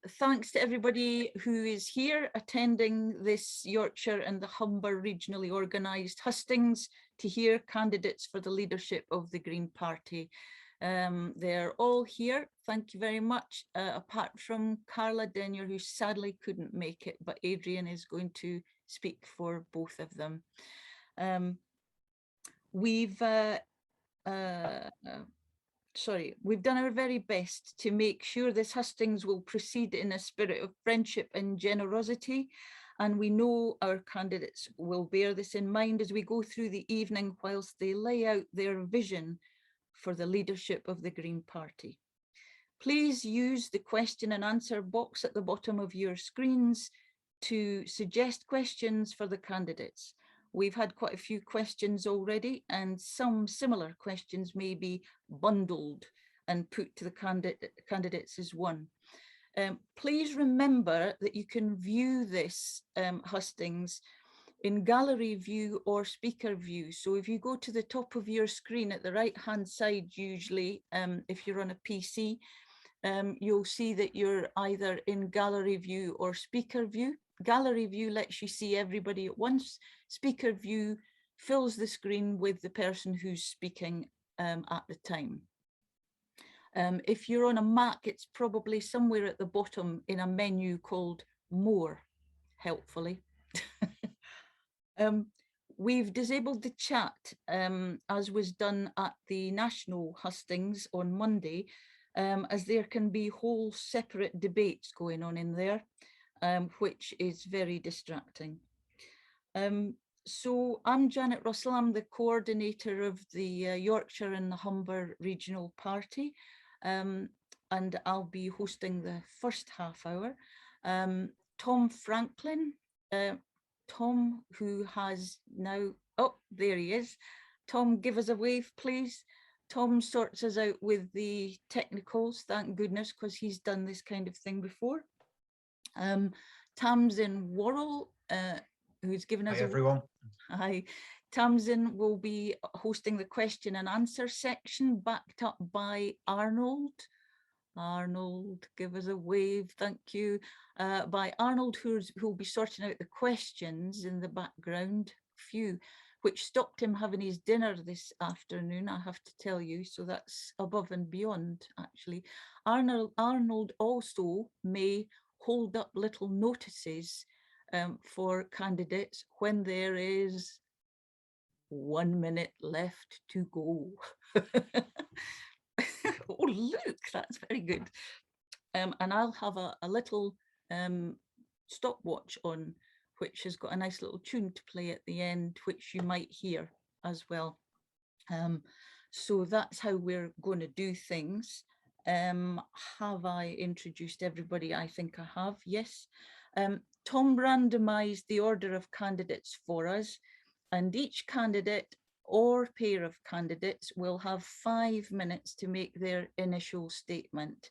thanks to everybody who is here attending this Yorkshire and the Humber regionally organised hustings to hear candidates for the leadership of the Green Party. They're all here. Thank you very much, apart from Carla Denyer, who sadly couldn't make it, but Adrian is going to speak for both of them. We've done our very best to make sure this hustings will proceed in a spirit of friendship and generosity, and we know our candidates will bear this in mind as we go through the evening whilst they lay out their vision for the leadership of the Green Party. Please use the question and answer box at the bottom of your screens to suggest questions for the candidates. We've had quite a few questions already, and some similar questions may be bundled and put to the candidates as one. Please remember that you can view this hustings in gallery view or speaker view. So if you go to the top of your screen at the right hand side, usually if you're on a PC, you'll see that you're either in gallery view or speaker view. Gallery view lets you see everybody at once. Speaker view fills the screen with the person who's speaking at the time. If you're on a Mac, it's probably somewhere at the bottom in a menu called More, helpfully. We've disabled the chat, as was done at the national hustings on Monday, as there can be whole separate debates going on in there, which is very distracting. So I'm Janet Russell, I'm the coordinator of the Yorkshire and the Humber Regional Party, and I'll be hosting the first half hour. Tom Franklin, Tom, who has now, oh, there he is. Tom, give us a wave, please. Tom sorts us out with the technicals, thank goodness, because he's done this kind of thing before. Tamzin Worrell, who's given us everyone. Hi. Tamzin will be hosting the question and answer section, backed up by Arnold. Arnold, give us a wave, thank you. By Arnold, who'll be sorting out the questions in the background, which stopped him having his dinner this afternoon, I have to tell you, so that's above and beyond, actually. Arnold also may hold up little notices for candidates when there is 1 minute left to go. Oh, look, that's very good. And I'll have a little stopwatch on, which has got a nice little tune to play at the end, which you might hear as well. So that's how we're going to do things. Have I introduced everybody? I think I have, yes. Tom randomized the order of candidates for us, and each candidate or pair of candidates will have 5 minutes to make their initial statement.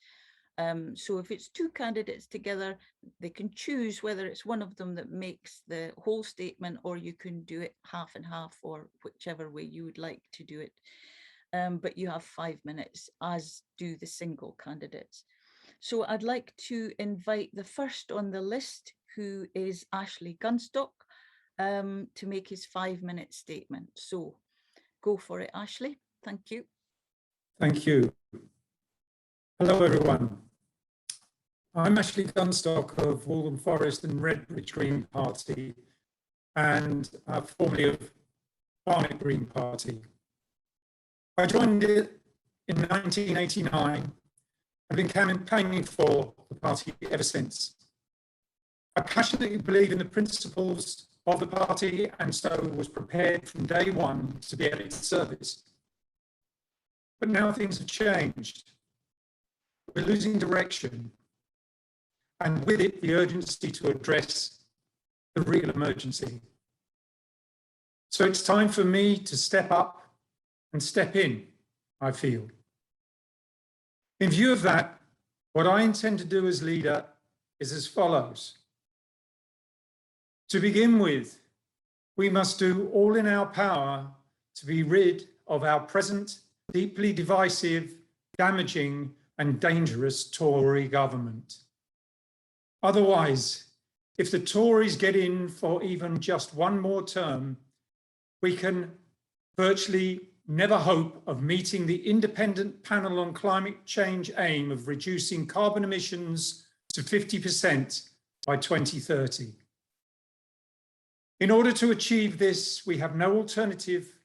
So if it's two candidates together, they can choose whether it's one of them that makes the whole statement, or you can do it half and half, or whichever way you would like to do it. But you have 5 minutes, as do the single candidates. So I'd like to invite the first on the list, who is Ashley Gunstock, to make his 5 minute statement. So go for it, Ashley. Thank you. Thank you. Hello, everyone. I'm Ashley Gunstock of Walden Forest and Redbridge Green Party, and formerly of Barnet Green Party. I joined it in 1989. I've been campaigning for the party ever since. I passionately believe in the principles of the party, and so was prepared from day one to be at its service. But now things have changed. We're losing direction, and with it, the urgency to address the real emergency. So it's time for me to step up and step in, I feel. In view of that, what I intend to do as leader is as follows. To begin with, we must do all in our power to be rid of our present deeply divisive, damaging, and dangerous Tory government. Otherwise, if the Tories get in for even just one more term, we can virtually never hope of meeting the Independent Panel on Climate Change aim of reducing carbon emissions to 50% by 2030. In order to achieve this, we have no alternative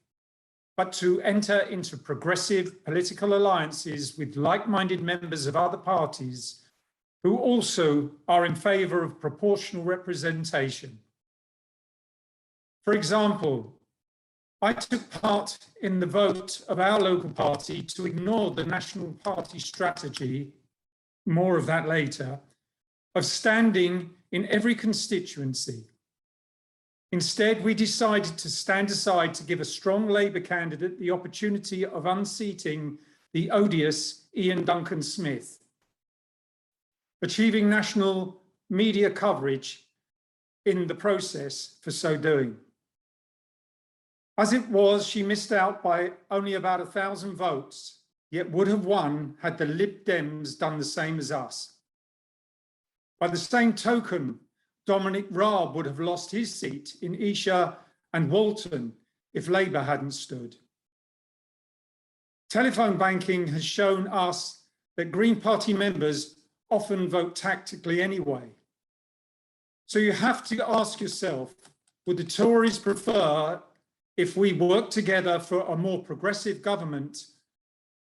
but to enter into progressive political alliances with like-minded members of other parties who also are in favour of proportional representation. For example, I took part in the vote of our local party to ignore the National Party strategy, more of that later, of standing in every constituency. Instead, we decided to stand aside to give a strong Labour candidate the opportunity of unseating the odious Ian Duncan Smith, achieving national media coverage in the process for so doing. As it was, she missed out by only about 1,000 votes, yet would have won had the Lib Dems done the same as us. By the same token, Dominic Raab would have lost his seat in Esher and Walden if Labour hadn't stood. Telephone banking has shown us that Green Party members often vote tactically anyway. So you have to ask yourself, would the Tories prefer if we work together for a more progressive government,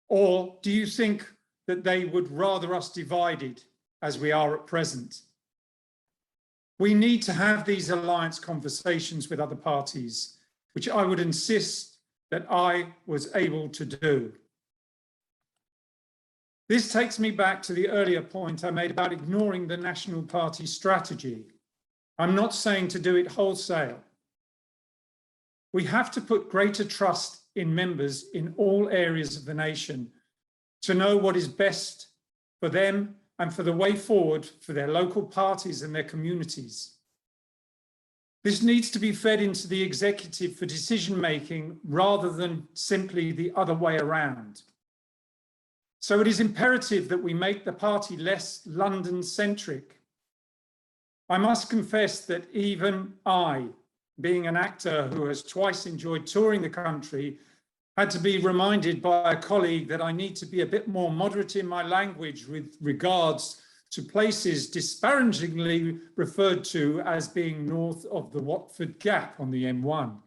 or do you think that they would rather us divided as we are at present? We need to have these alliance conversations with other parties, which I would insist that I was able to do. This takes me back to the earlier point I made about ignoring the National Party strategy. I'm not saying to do it wholesale. We have to put greater trust in members in all areas of the nation to know what is best for them and for the way forward for their local parties and their communities. This needs to be fed into the executive for decision-making rather than simply the other way around. So it is imperative that we make the party less London-centric. I must confess that even I, being an actor who has twice enjoyed touring the country, had to be reminded by a colleague that I need to be a bit more moderate in my language with regards to places disparagingly referred to as being north of the Watford Gap on the M1.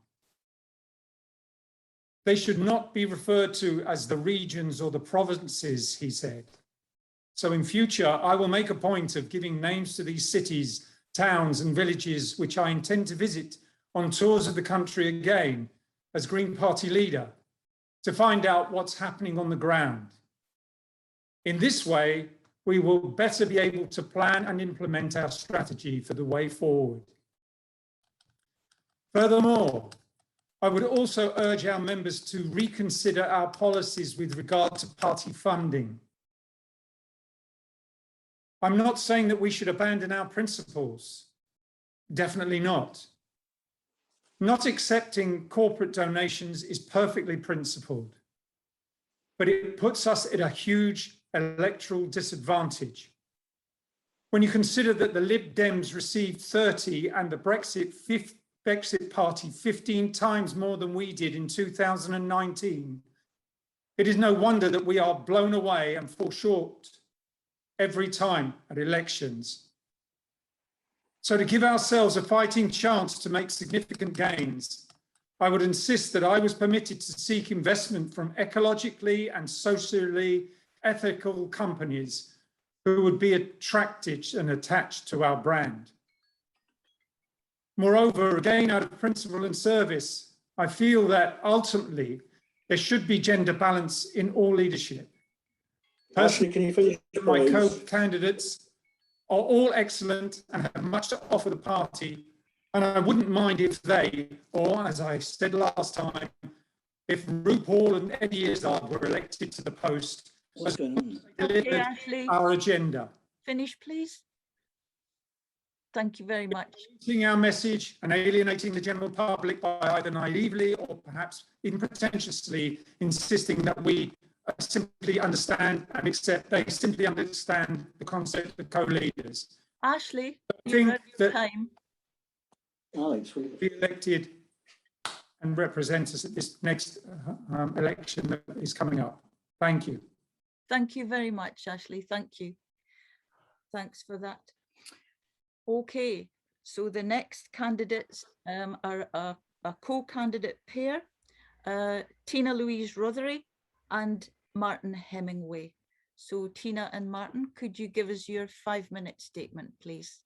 They should not be referred to as the regions or the provinces, he said. So in future, I will make a point of giving names to these cities, towns and villages which I intend to visit on tours of the country again as Green Party leader, to find out what's happening on the ground. In this way, we will better be able to plan and implement our strategy for the way forward. Furthermore, I would also urge our members to reconsider our policies with regard to party funding. I'm not saying that we should abandon our principles. Definitely not. Not accepting corporate donations is perfectly principled, but it puts us at a huge electoral disadvantage. When you consider that the Lib Dems received 30 and the Brexit Party 15 times more than we did in 2019, it is no wonder that we are blown away and fall short every time at elections. So to give ourselves a fighting chance to make significant gains, I would insist that I was permitted to seek investment from ecologically and socially ethical companies who would be attracted and attached to our brand. Moreover, again, out of principle and service, I feel that ultimately there should be gender balance in all leadership. Ashley, can you finish? My co-candidates are all excellent and have much to offer the party, and I wouldn't mind if they, or as I said last time, if RuPaul and Eddie Izzard were elected to the post, What's going on? Okay, Ashley, our agenda. finish, please. Thank you very much. Seeing our message and alienating the general public by either naively or perhaps even pretentiously insisting that we simply understand and accept, they simply understand the concept of co-leaders. Ashley, I you've think had your that time. Alex, be elected and represent us at this next election that is coming up. Thank you. Thank you very much, Ashley. Thank you. Thanks for that. Okay, so the next candidates are a co-candidate pair, Tina Louise Rothery and Martin Hemingway. So Tina and Martin, could you give us your 5-minute statement, please?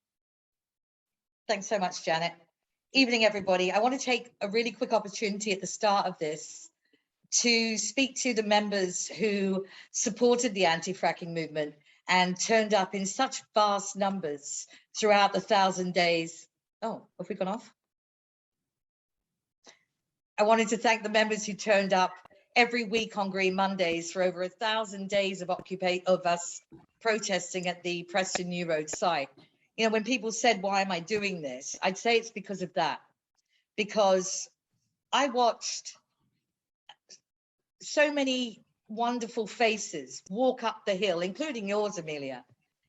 Thanks so much, Janet. Evening, everybody. I want to take a really quick opportunity at the start of this to speak to the members who supported the anti-fracking movement and turned up in such vast numbers throughout the 1,000 days. Oh, have we gone off? I wanted to thank the members who turned up every week on Green Mondays for over 1,000 days of us protesting at the Preston New Road site. You know, when people said, why am I doing this? I'd say it's because of that. Because I watched so many wonderful faces walk up the hill, including yours, Amelia,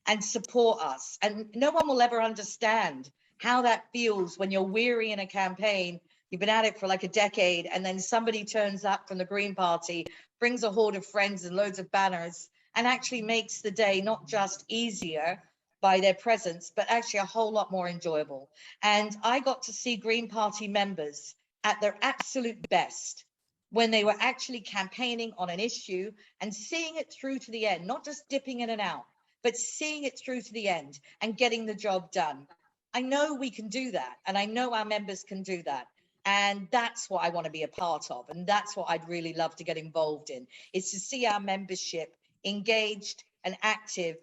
and support us. And no one will ever understand how that feels when you're weary in a campaign. You've been at it for like a decade, and then somebody turns up from the Green Party, brings a horde of friends and loads of banners, and actually makes the day not just easier by their presence, but actually a whole lot more enjoyable. And I got to see Green Party members at their absolute best when they were actually campaigning on an issue and seeing it through to the end, not just dipping in and out, but seeing it through to the end and getting the job done. I know we can do that, and I know our members can do that. And that's what I want to be a part of. And that's what I'd really love to get involved in, is to see our membership engaged and active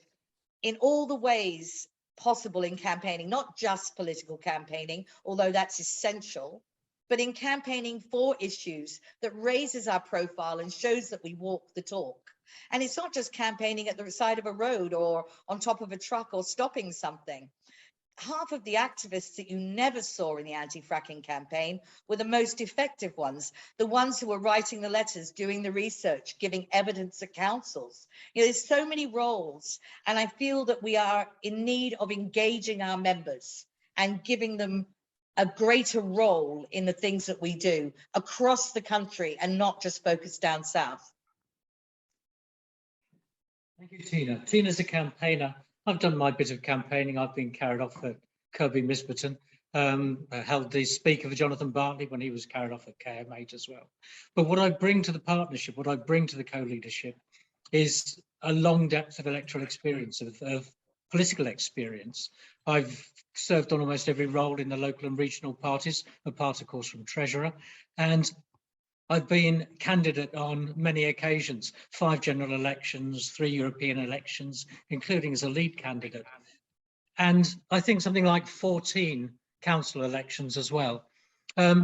in all the ways possible in campaigning, not just political campaigning, although that's essential, but in campaigning for issues that raises our profile and shows that we walk the talk. And it's not just campaigning at the side of a road or on top of a truck or stopping something. Half of the activists that you never saw in the anti-fracking campaign were the most effective ones, the ones who were writing the letters, doing the research, giving evidence at councils. You know, there's so many roles, and I feel that we are in need of engaging our members and giving them a greater role in the things that we do across the country and not just focused down south. Thank you, Tina. Tina's a campaigner. I've done my bit of campaigning. I've been carried off at Kirby Misberton, held the speaker for Jonathan Bartley when he was carried off at KM8 as well. But what I bring to the partnership, what I bring to the co-leadership is a long depth of electoral experience, of political experience. I've served on almost every role in the local and regional parties, apart of course from treasurer, and I've been candidate on many occasions, 5 general elections, 3 European elections, including as a lead candidate. And I think something like 14 council elections as well.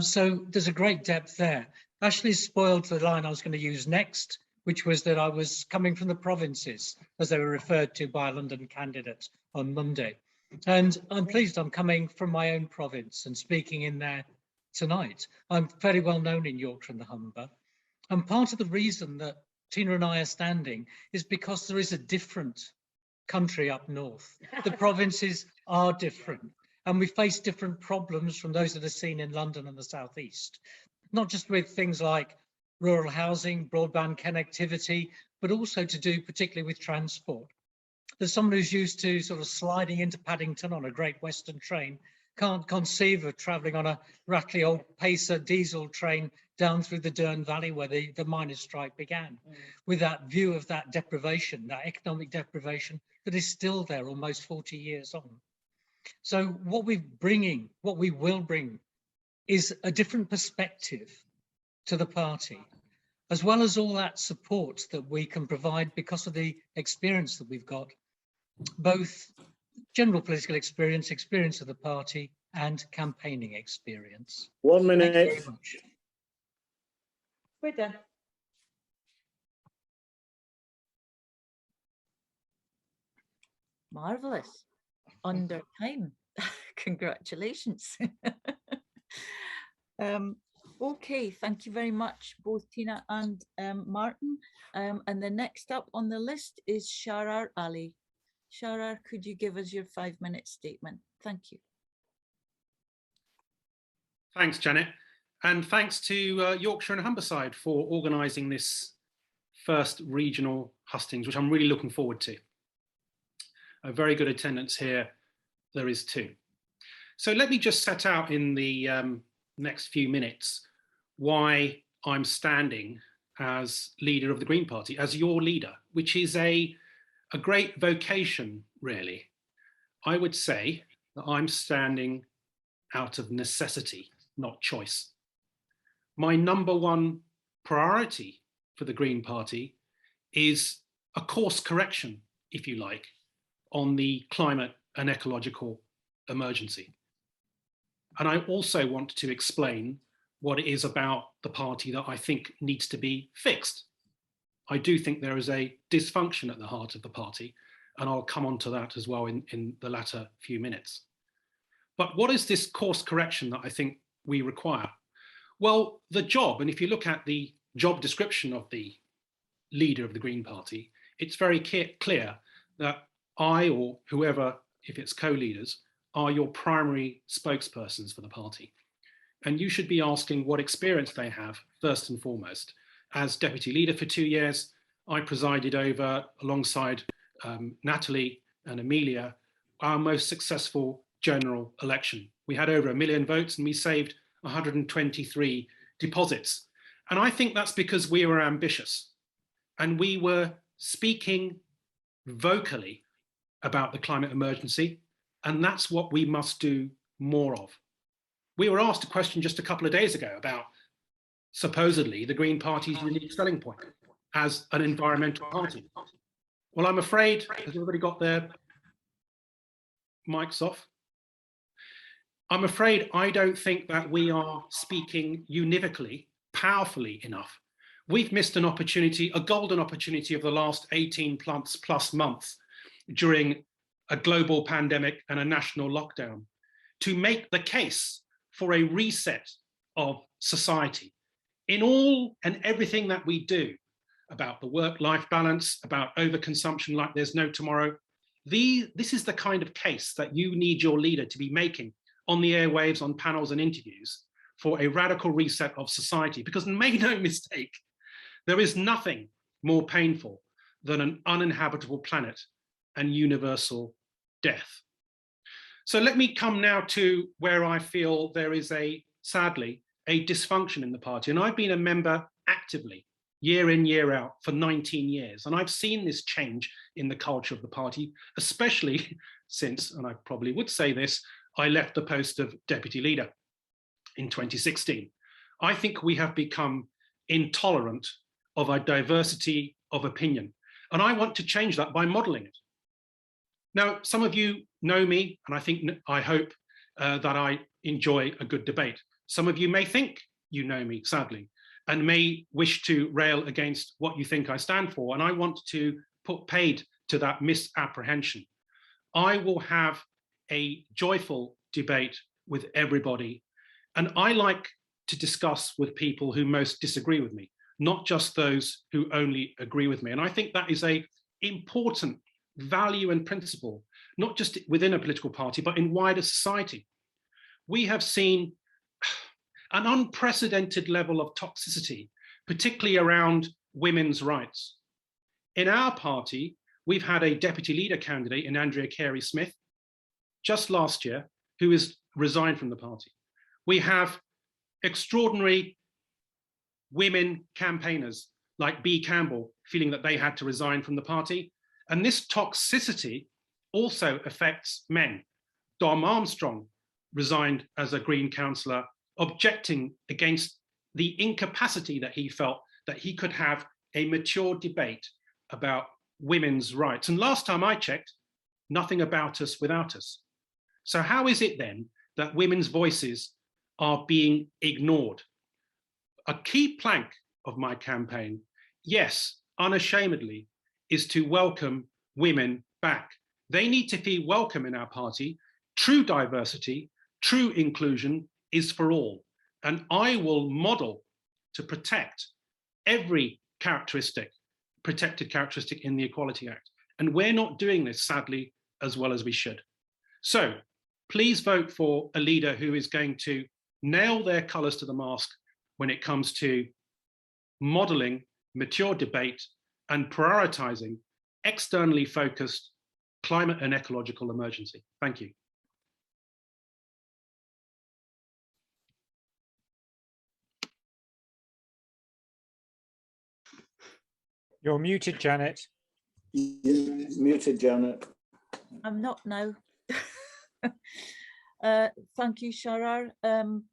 So there's a great depth there. Ashley spoiled the line I was going to use next, which was that I was coming from the provinces, as they were referred to by a London candidate on Monday. And I'm pleased I'm coming from my own province and speaking in there tonight. I'm very well known in Yorkshire and the Humber. And part of the reason that Tina and I are standing is because there is a different country up north. The provinces are different, and we face different problems from those that are seen in London and the southeast, not just with things like rural housing, broadband connectivity, but also to do particularly with transport. There's someone who's used to sort of sliding into Paddington on a Great Western train can't conceive of travelling on a rattly old Pacer diesel train down through the Dearne Valley where the miners' strike began, with that view of that deprivation, that economic deprivation that is still there almost 40 years on. So what we will bring is a different perspective to the party, as well as all that support that we can provide because of the experience that we've got, both general political experience, experience of the party, and campaigning experience. 1 minute. Thank you very much. We're done. Marvelous. Under time. Congratulations. Okay, thank you very much, both Tina and Martin. And the next up on the list is Sharar Ali. Sharar, could you give us your 5-minute statement? Thank you. Thanks, Janet. And thanks to Yorkshire and Humberside for organising this first regional hustings, which I'm really looking forward to. A very good attendance here, there is too. So let me just set out in the next few minutes why I'm standing as leader of the Green Party, as your leader, which is a great vocation, really. I would say that I'm standing out of necessity, not choice. My number one priority for the Green Party is a course correction, if you like, on the climate and ecological emergency. And I also want to explain what it is about the party that I think needs to be fixed. I do think there is a dysfunction at the heart of the party, and I'll come on to that as well in the latter few minutes. But what is this course correction that I think we require? Well, the job, and if you look at the job description of the leader of the Green Party, it's very clear that I, or whoever, if it's co-leaders, are your primary spokespersons for the party. And you should be asking what experience they have, first and foremost. As deputy leader for 2 years, I presided over, alongside Natalie and Amelia, our most successful general election. We had over 1 million votes and we saved 123 deposits. And I think that's because we were ambitious and we were speaking vocally about the climate emergency, and that's what we must do more of. We were asked a question just a couple of days ago about supposedly the Green Party's unique selling point as an environmental party. Well, I'm afraid, has everybody got their mics off? I'm afraid I don't think that we are speaking univocally, powerfully enough. We've missed an opportunity, a golden opportunity of the last 18 plus months during a global pandemic and a national lockdown to make the case for a reset of society in all and everything that we do, about the work-life balance, about overconsumption like there's no tomorrow. This is the kind of case that you need your leader to be making on the airwaves, on panels and interviews for a radical reset of society. Because make no mistake, there is nothing more painful than an uninhabitable planet and universal death. So let me come now to where I feel there is sadly, a dysfunction in the party. And I've been a member actively, year in, year out, for 19 years. And I've seen this change in the culture of the party, especially since, and I probably would say this, I left the post of deputy leader in 2016. I think we have become intolerant of a diversity of opinion. And I want to change that by modeling it. Now, some of you know me, and I hope that I enjoy a good debate. Some of you may think you know me, sadly, and may wish to rail against what you think I stand for. And I want to put paid to that misapprehension. I will have a joyful debate with everybody. And I like to discuss with people who most disagree with me, not just those who only agree with me. And I think that is an important value and principle, not just within a political party, but in wider society. We have seen an unprecedented level of toxicity, particularly around women's rights. In our party, we've had a deputy leader candidate in Andrea Carey-Smith just last year, who has resigned from the party. We have extraordinary women campaigners like Bea Campbell feeling that they had to resign from the party. And this toxicity also affects men. Dom Armstrong resigned as a Green councillor, objecting against the incapacity that he felt that he could have a mature debate about women's rights. And last time I checked, nothing about us without us. So how is it then that women's voices are being ignored? A key plank of my campaign, yes, unashamedly, is to welcome women back. They need to feel welcome in our party. True diversity, true inclusion is for all. And I will model to protect every characteristic, protected characteristic in the Equality Act. And we're not doing this, sadly, as well as we should. So please vote for a leader who is going to nail their colours to the mast when it comes to modelling mature debate and prioritising externally focused climate and ecological emergency. Thank you. You're muted, Janet. You're muted, Janet. I'm not now. Thank you, Sharar.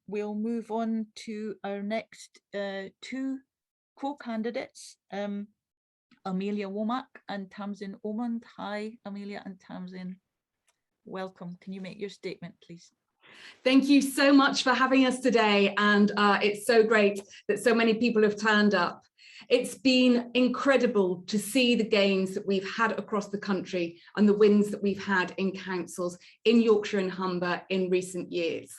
We'll move on to our next two co-candidates, Amelia Womack and Tamzin Omand. Hi, Amelia and Tamzin. Welcome. Can you make your statement, please? Thank you so much for having us today. And it's so great that so many people have turned up. It's been incredible to see the gains that we've had across the country and the wins that we've had in councils in Yorkshire and Humber in recent years.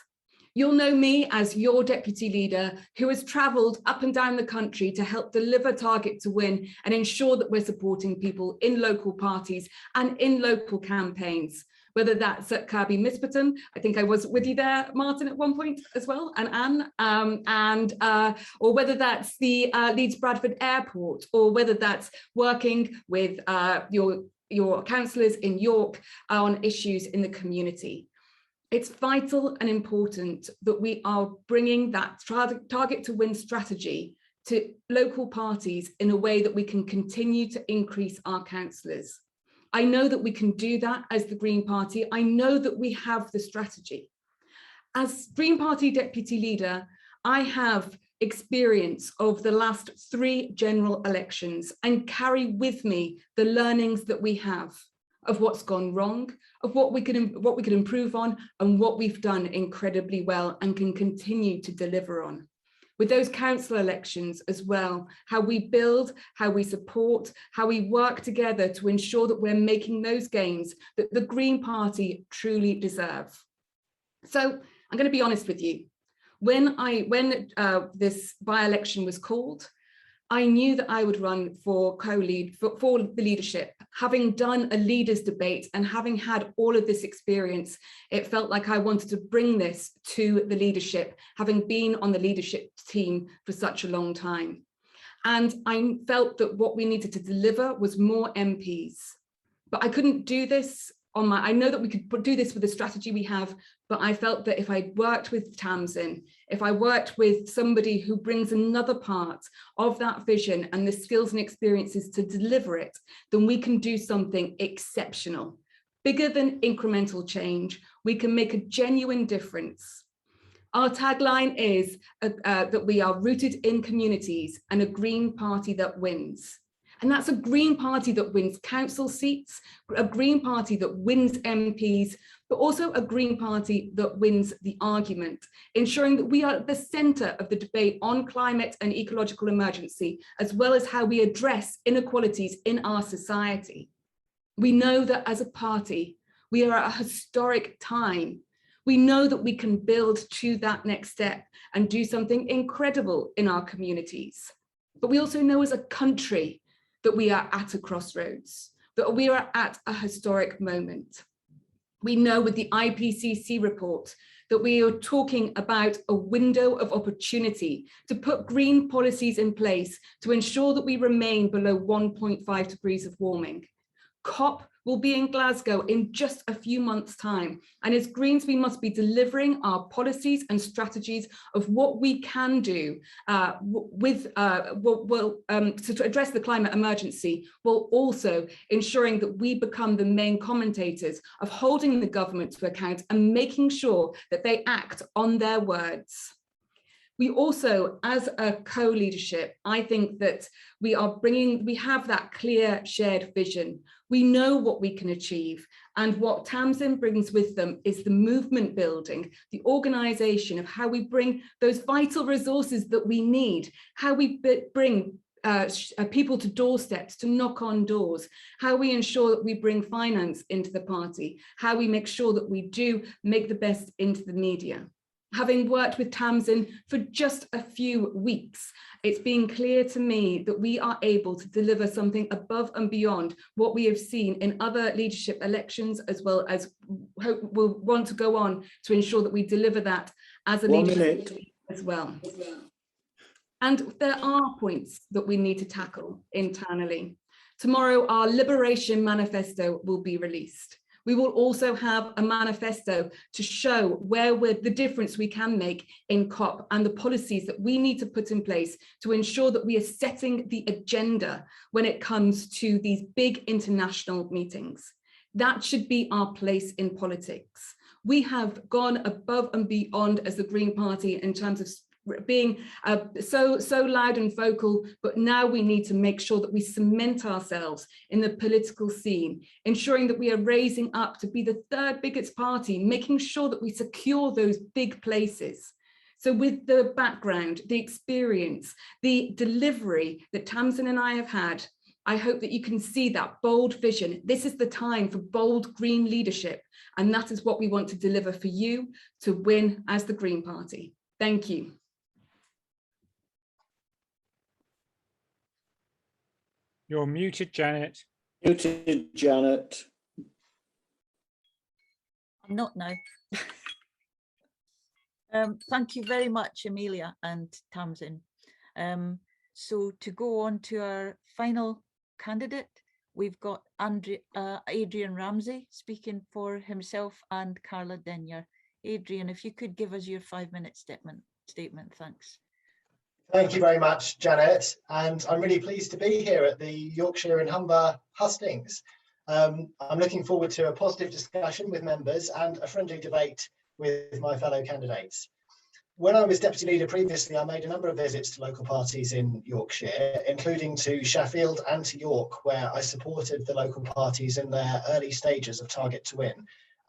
You'll know me as your deputy leader who has travelled up and down the country to help deliver Target to Win and ensure that we're supporting people in local parties and in local campaigns, whether that's at Kirkby Misperton. I think I was with you there, Martin, at one point as well, and Anne, or whether that's the Leeds Bradford Airport, or whether that's working with your councillors in York on issues in the community. It's vital and important that we are bringing that Target to Win strategy to local parties in a way that we can continue to increase our councillors. I know that we can do that as the Green Party. I know that we have the strategy. As Green Party Deputy Leader, I have experience of the last 3 general elections and carry with me the learnings that we have of what's gone wrong, of what we could improve on, and what we've done incredibly well and can continue to deliver on. With those council elections as well, how we build, how we support, how we work together to ensure that we're making those gains that the Green Party truly deserve. So I'm going to be honest with you. When this by-election was called, I knew that I would run for co-lead for the leadership. Having done a leaders debate and having had all of this experience, it felt like I wanted to bring this to the leadership, having been on the leadership team for such a long time. And I felt that what we needed to deliver was more MPs. But I couldn't do this on my, I know that we could do this with the strategy we have, but I felt that if I worked with Tamzin, if I worked with somebody who brings another part of that vision and the skills and experiences to deliver it, then we can do something exceptional. Bigger than incremental change, we can make a genuine difference. Our tagline is that we are rooted in communities and a Green Party that wins. And that's a Green Party that wins council seats, a Green Party that wins MPs, but also a Green Party that wins the argument, ensuring that we are at the centre of the debate on climate and ecological emergency, as well as how we address inequalities in our society. We know that as a party, we are at a historic time. We know that we can build to that next step and do something incredible in our communities. But we also know as a country that we are at a crossroads, that we are at a historic moment. We know with the IPCC report that we are talking about a window of opportunity to put green policies in place to ensure that we remain below 1.5 degrees of warming. COP will be in Glasgow in just a few months' time. And as Greens, we must be delivering our policies and strategies of what we can do to address the climate emergency, while also ensuring that we become the main commentators of holding the government to account and making sure that they act on their words. We also, as a co-leadership, I think that we have that clear shared vision. We know what we can achieve, and what Tamzin brings with them is the movement building, the organisation of how we bring those vital resources that we need, how we bring people to doorsteps, to knock on doors, how we ensure that we bring finance into the party, how we make sure that we do make the best into the media, having worked with Tamzin for just a few weeks, it's been clear to me that we are able to deliver something above and beyond what we have seen in other leadership elections, as well as hope we'll want to go on to ensure that we deliver that as a leadership team as well. And there are points that we need to tackle internally. Tomorrow, our Liberation Manifesto will be released. We will also have a manifesto to show where the difference we can make in COP and the policies that we need to put in place to ensure that we are setting the agenda when it comes to these big international meetings. That should be our place in politics. We have gone above and beyond as the Green Party in terms of being so loud and vocal, but now we need to make sure that we cement ourselves in the political scene, ensuring that we are raising up to be the third biggest party, making sure that we secure those big places. So with the background, the experience, the delivery that Tamzin and I have had, I hope that you can see that bold vision. This is the time for bold green leadership, and that is what we want to deliver for you to win as the Green Party. Thank you. You're muted, Janet. Muted, Janet. I'm not now. Thank you very much, Amelia and Tamzin. So to go on to our final candidate, we've got Adrian Ramsey speaking for himself and Carla Denyer. Adrian, if you could give us your 5-minute statement, thanks. Thank you very much, Janet, and I'm really pleased to be here at the Yorkshire and Humber Hustings. I'm looking forward to a positive discussion with members and a friendly debate with my fellow candidates. When I was deputy leader previously, I made a number of visits to local parties in Yorkshire, including to Sheffield and to York, where I supported the local parties in their early stages of Target to Win.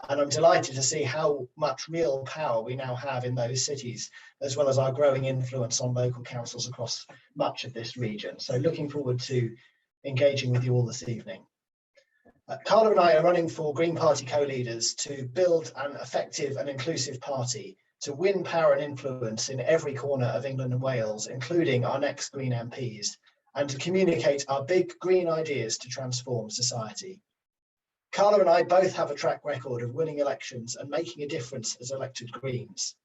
And I'm delighted to see how much real power we now have in those cities, as well as our growing influence on local councils across much of this region. So looking forward to engaging with you all this evening. Carla and I are running for Green Party co-leaders to build an effective and inclusive party, to win power and influence in every corner of England and Wales, including our next Green MPs, and to communicate our big green ideas to transform society. Carla and I both have a track record of winning elections and making a difference as elected Greens.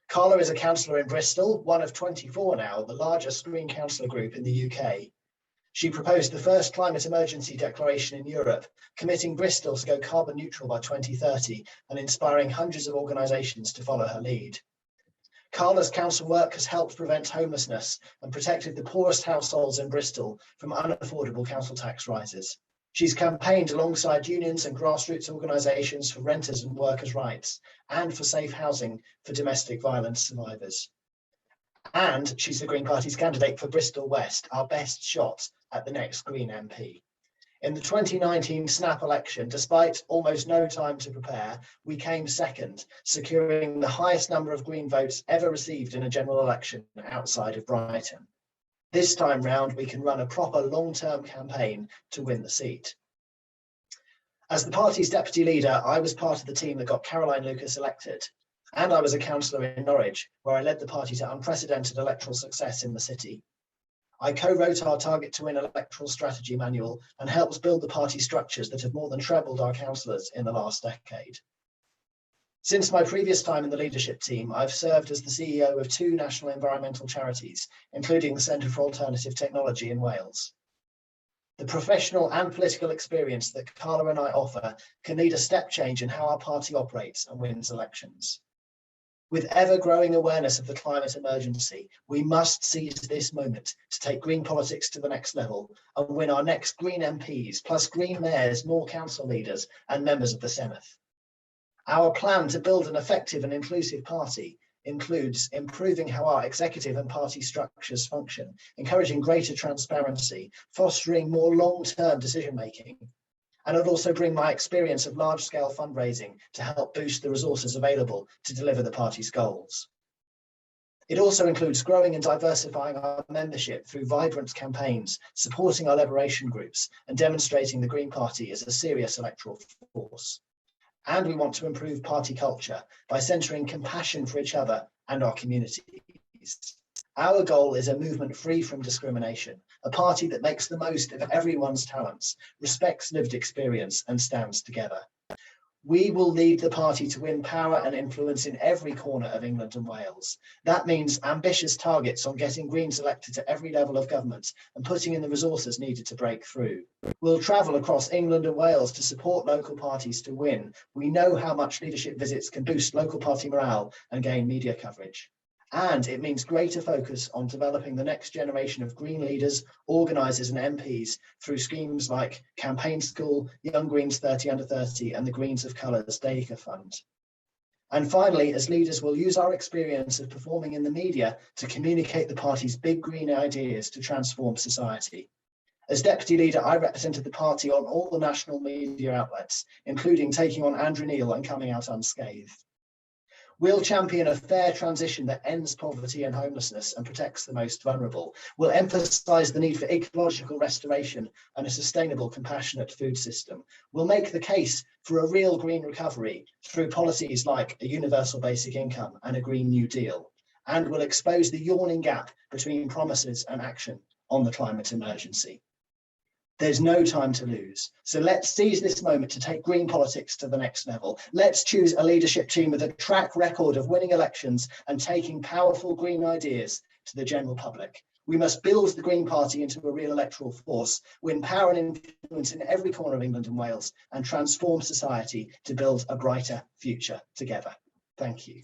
Carla is a councillor in Bristol, one of 24 now, the largest Green councillor group in the UK. She proposed the first climate emergency declaration in Europe, committing Bristol to go carbon neutral by 2030 and inspiring hundreds of organisations to follow her lead. Carla's council work has helped prevent homelessness and protected the poorest households in Bristol from unaffordable council tax rises. She's campaigned alongside unions and grassroots organisations for renters and workers' rights and for safe housing for domestic violence survivors. And she's the Green Party's candidate for Bristol West, our best shot at the next Green MP. In the 2019 snap election, despite almost no time to prepare, we came second, securing the highest number of Green votes ever received in a general election outside of Brighton. This time round, we can run a proper long-term campaign to win the seat. As the party's deputy leader, I was part of the team that got Caroline Lucas elected, and I was a councillor in Norwich, where I led the party to unprecedented electoral success in the city. I co-wrote our Target to Win electoral strategy manual and helped build the party structures that have more than trebled our councillors in the last decade. Since my previous time in the leadership team, I've served as the CEO of 2 national environmental charities, including the Centre for Alternative Technology in Wales. The professional and political experience that Carla and I offer can lead a step change in how our party operates and wins elections. With ever-growing awareness of the climate emergency, we must seize this moment to take green politics to the next level and win our next Green MPs, plus Green mayors, more council leaders and members of the Senedd. Our plan to build an effective and inclusive party includes improving how our executive and party structures function, encouraging greater transparency, fostering more long-term decision-making, and I'd also bring my experience of large-scale fundraising to help boost the resources available to deliver the party's goals. It also includes growing and diversifying our membership through vibrant campaigns, supporting our liberation groups, and demonstrating the Green Party as a serious electoral force. And we want to improve party culture by centering compassion for each other and our communities. Our goal is a movement free from discrimination, a party that makes the most of everyone's talents, respects lived experience, and stands together. We will lead the party to win power and influence in every corner of England and Wales. That means ambitious targets on getting Greens elected to every level of government and putting in the resources needed to break through. We'll travel across England and Wales to support local parties to win. We know how much leadership visits can boost local party morale and gain media coverage. And it means greater focus on developing the next generation of Green leaders, organisers and MPs through schemes like Campaign School, Young Greens 30 Under 30 and the Greens of Colour's Dacre Fund. And finally, as leaders, we'll use our experience of performing in the media to communicate the party's big green ideas to transform society. As deputy leader, I represented the party on all the national media outlets, including taking on Andrew Neil and coming out unscathed. We'll champion a fair transition that ends poverty and homelessness and protects the most vulnerable. We'll emphasise the need for ecological restoration and a sustainable, compassionate food system. We'll make the case for a real green recovery through policies like a universal basic income and a Green New Deal. And we'll expose the yawning gap between promises and action on the climate emergency. There's no time to lose. So let's seize this moment to take green politics to the next level. Let's choose a leadership team with a track record of winning elections and taking powerful green ideas to the general public. We must build the Green Party into a real electoral force, win power and influence in every corner of England and Wales, and transform society to build a brighter future together. Thank you.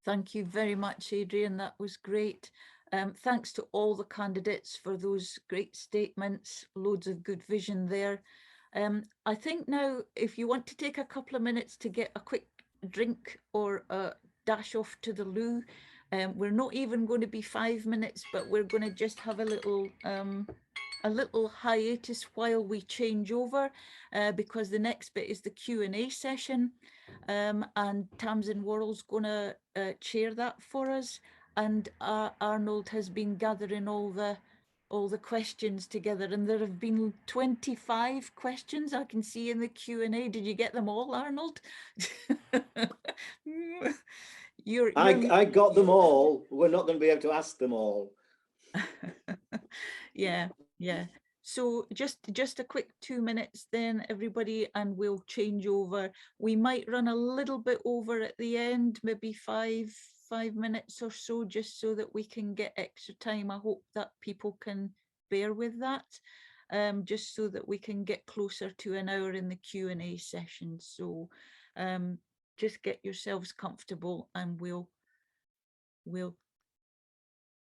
Thank you very much, Adrian. That was great. Thanks to all the candidates for those great statements, loads of good vision there. I think now, if you want to take a couple of minutes to get a quick drink or dash off to the loo, we're not even going to be 5 minutes, but we're going to just have a little hiatus while we change over, because the next bit is the Q&A session, and Tamzin Worrell's going to chair that for us. And Arnold has been gathering all the questions together, and there have been 25 questions I can see in the Q&A. Did you get them all, Arnold? I got them all. We're not going to be able to ask them all. Yeah. So just a quick 2 minutes then, everybody, and we'll change over. We might run a little bit over at the end, maybe five minutes or so, just so that we can get extra time. I hope that people can bear with that, just so that we can get closer to an hour in the Q&A session. So just get yourselves comfortable and we'll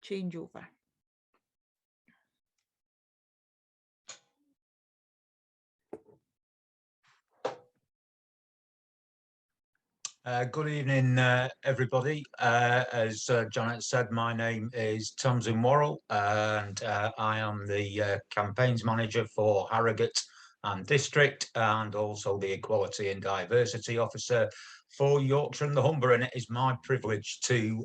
change over. Good evening, everybody. As Janet said, my name is Tamzin Worrell, and I am the campaigns manager for Harrogate and District, and also the Equality and Diversity Officer for Yorkshire and the Humber. And it is my privilege to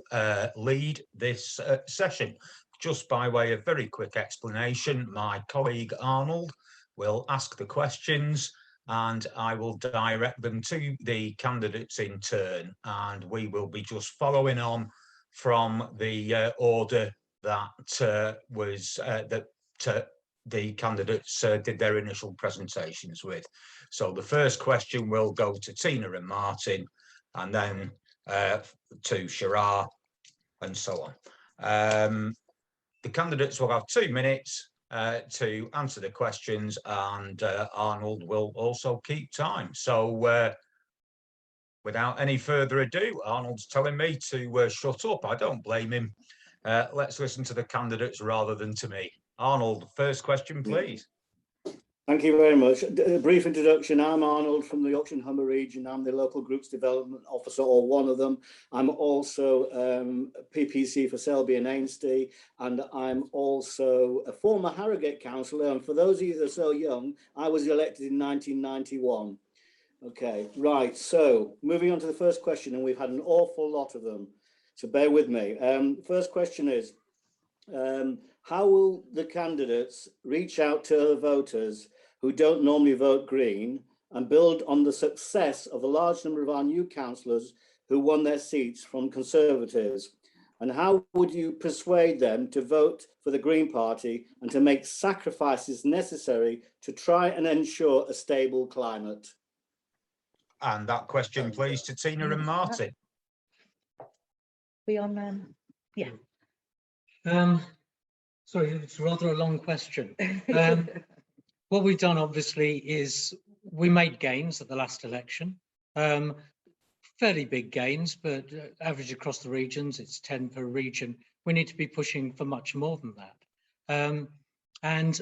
lead this session. Just by way of very quick explanation, my colleague Arnold will ask the questions, and I will direct them to the candidates in turn, and we will be just following on from the order that the candidates did their initial presentations with. So the first question will go to Tina and Martin, and then to Sharar, and so on. The candidates will have 2 minutes to answer the questions, and Arnold will also keep time. So without any further ado, Arnold's telling me to shut up. I don't blame him. Let's listen to the candidates rather than to me. Arnold, first question, please. Thank you very much. A brief introduction. I'm Arnold from the Yorkshire and Humber region. I'm the local groups development officer, or one of them. I'm also PPC for Selby and Ainsty, and I'm also a former Harrogate councillor. And for those of you that are so young, I was elected in 1991. Okay, right. So moving on to the first question, and we've had an awful lot of them, so bear with me. First question is, how will the candidates reach out to the voters who don't normally vote Green and build on the success of a large number of our new councillors who won their seats from Conservatives? And how would you persuade them to vote for the Green Party and to make sacrifices necessary to try and ensure a stable climate? And that question, please, to Tina and Martin. We on, yeah. Sorry, it's rather a long question. What we've done, obviously, is we made gains at the last election. Fairly big gains, but average across the regions, it's 10 per region. We need to be pushing for much more than that. And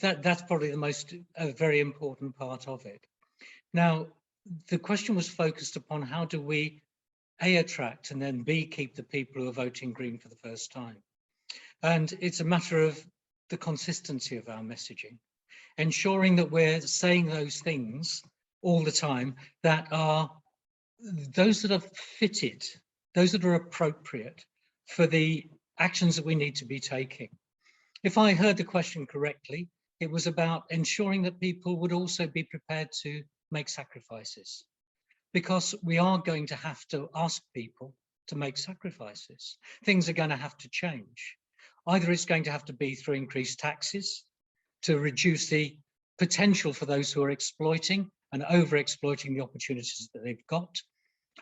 that's probably the most very important part of it. Now, the question was focused upon how do we A, attract, and then B, keep the people who are voting Green for the first time. And it's a matter of the consistency of our messaging, ensuring that we're saying those things all the time that are those that are fitted, those that are appropriate for the actions that we need to be taking. If I heard the question correctly, it was about ensuring that people would also be prepared to make sacrifices, because we are going to have to ask people to make sacrifices. Things are going to have to change. Either it's going to have to be through increased taxes to reduce the potential for those who are exploiting and over-exploiting the opportunities that they've got,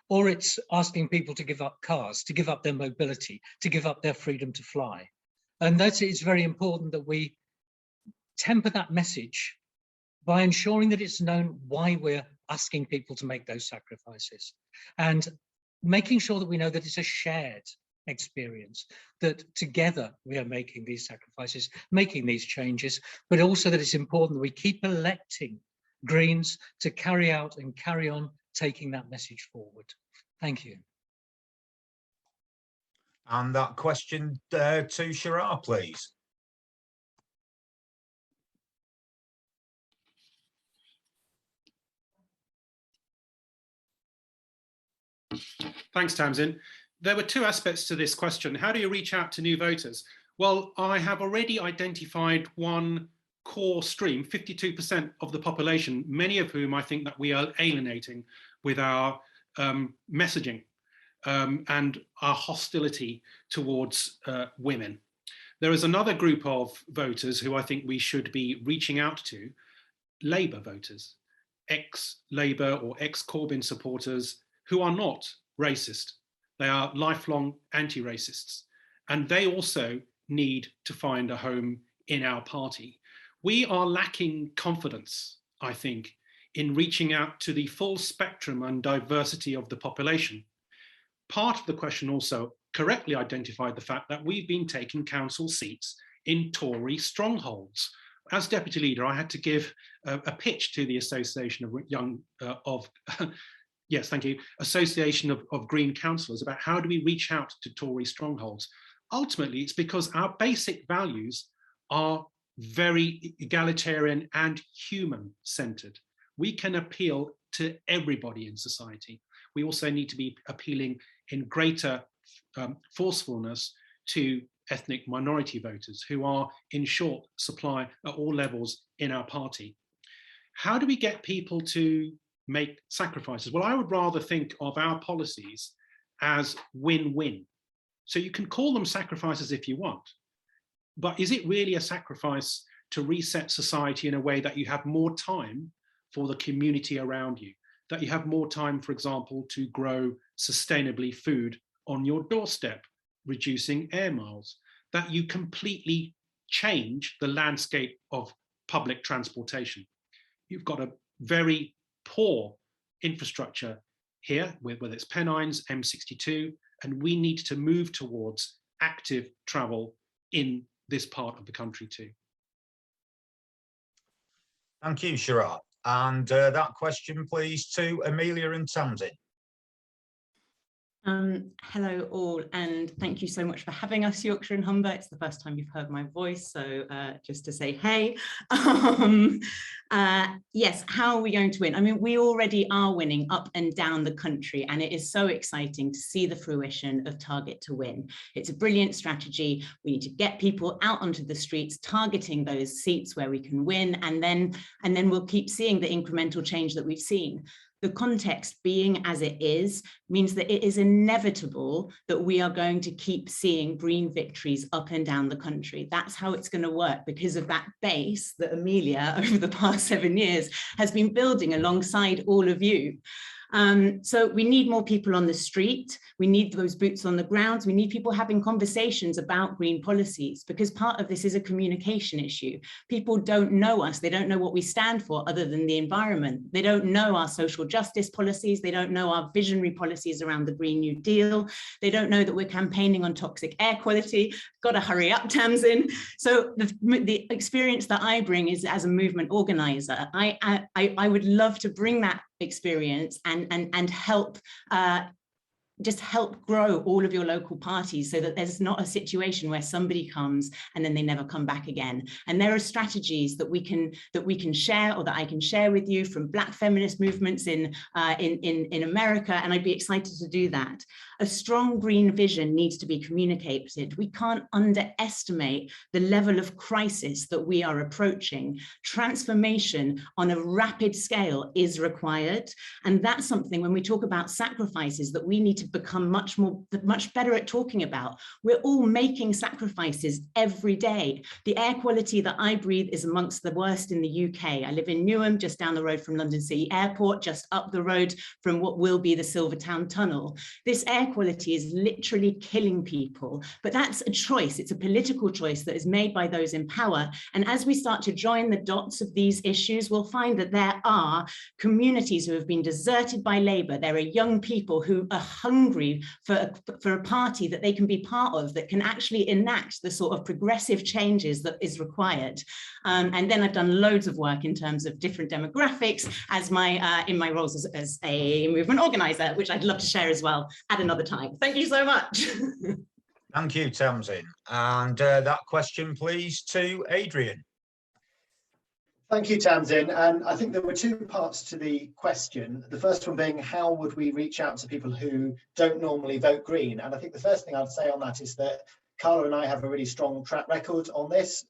or it's asking people to give up cars, to give up their mobility, to give up their freedom to fly. And it's very important that we temper that message by ensuring that it's known why we're asking people to make those sacrifices, and making sure that we know that it's a shared experience, that together we are making these sacrifices, making these changes, but also that it's important that we keep electing Greens to carry out and carry on taking that message forward. Thank you. And that question to Sharar, please. Thanks, Tamzin. There were two aspects to this question. How do you reach out to new voters? Well, I have already identified one core stream, 52% of the population, many of whom I think that we are alienating with our messaging and our hostility towards women. There is another group of voters who I think we should be reaching out to, Labour voters, ex-Labour or ex-Corbyn supporters who are not racist. They are lifelong anti-racists, and they also need to find a home in our party. We are lacking confidence, I think, in reaching out to the full spectrum and diversity of the population. Part of the question also correctly identified the fact that we've been taking council seats in Tory strongholds. As deputy leader, I had to give a pitch to the Association of yes, thank you, Association of Green Councillors about how do we reach out to Tory strongholds. Ultimately, it's because our basic values are very egalitarian and human-centered. We can appeal to everybody in society. We also need to be appealing in greater forcefulness to ethnic minority voters who are in short supply at all levels in our party. How do we get people to make sacrifices? Well, I would rather think of our policies as win-win. So you can call them sacrifices if you want, but is it really a sacrifice to reset society in a way that you have more time for the community around you, that you have more time, for example, to grow sustainably food on your doorstep, reducing air miles, that you completely change the landscape of public transportation? You've got a very poor infrastructure here, whether it's Pennines, M62, and we need to move towards active travel in this part of the country too. Thank you, Sharar. And that question, please, to Amelia and Tamzin. Hello all, and thank you so much for having us, Yorkshire and Humber. It's the first time you've heard my voice, so just to say hey. Yes, how are we going to win? I mean, we already are winning up and down the country, and it is so exciting to see the fruition of Target to Win. It's a brilliant strategy. We need to get people out onto the streets, targeting those seats where we can win, and then we'll keep seeing the incremental change that we've seen. The context being as it is means that it is inevitable that we are going to keep seeing green victories up and down the country. That's how it's going to work, because of that base that Amelia over the past 7 years has been building alongside all of you. So we need more people on the street. We need those boots on the ground. We need people having conversations about green policies, because part of this is a communication issue. People don't know us. They don't know what we stand for other than the environment. They don't know our social justice policies. They don't know our visionary policies around the Green New Deal. They don't know that we're campaigning on toxic air quality. Got to hurry up, Tamzin. So the experience that I bring is as a movement organizer. I would love to bring that experience and help just help grow all of your local parties, so that there's not a situation where somebody comes and then they never come back again. And there are strategies that we can share, or that I can share with you, from Black feminist movements in America, and I'd be excited to do that. A strong green vision needs to be communicated. We can't underestimate the level of crisis that we are approaching. Transformation on a rapid scale is required, and that's something, when we talk about sacrifices, that we need to become much better at talking about. We're all making sacrifices every day. The air quality that I breathe is amongst the worst in the UK. I live in Newham, just down the road from London City Airport, just up the road from what will be the Silvertown Tunnel. This air quality is literally killing people, but that's a choice. It's a political choice that is made by those in power. And as we start to join the dots of these issues, we'll find that there are communities who have been deserted by Labour. There are young people who are hungry for a party that they can be part of, that can actually enact the sort of progressive changes that is required. And then I've done loads of work in terms of different demographics as in my roles as a movement organizer, which I'd love to share as well at another time. Thank you so much. Thank you, Tamzin. And that question, please, to Adrian. Thank you, Tamzin. And I think there were two parts to the question. The first one being, how would we reach out to people who don't normally vote Green? And I think the first thing I'd say on that is that Carla and I have a really strong track record on this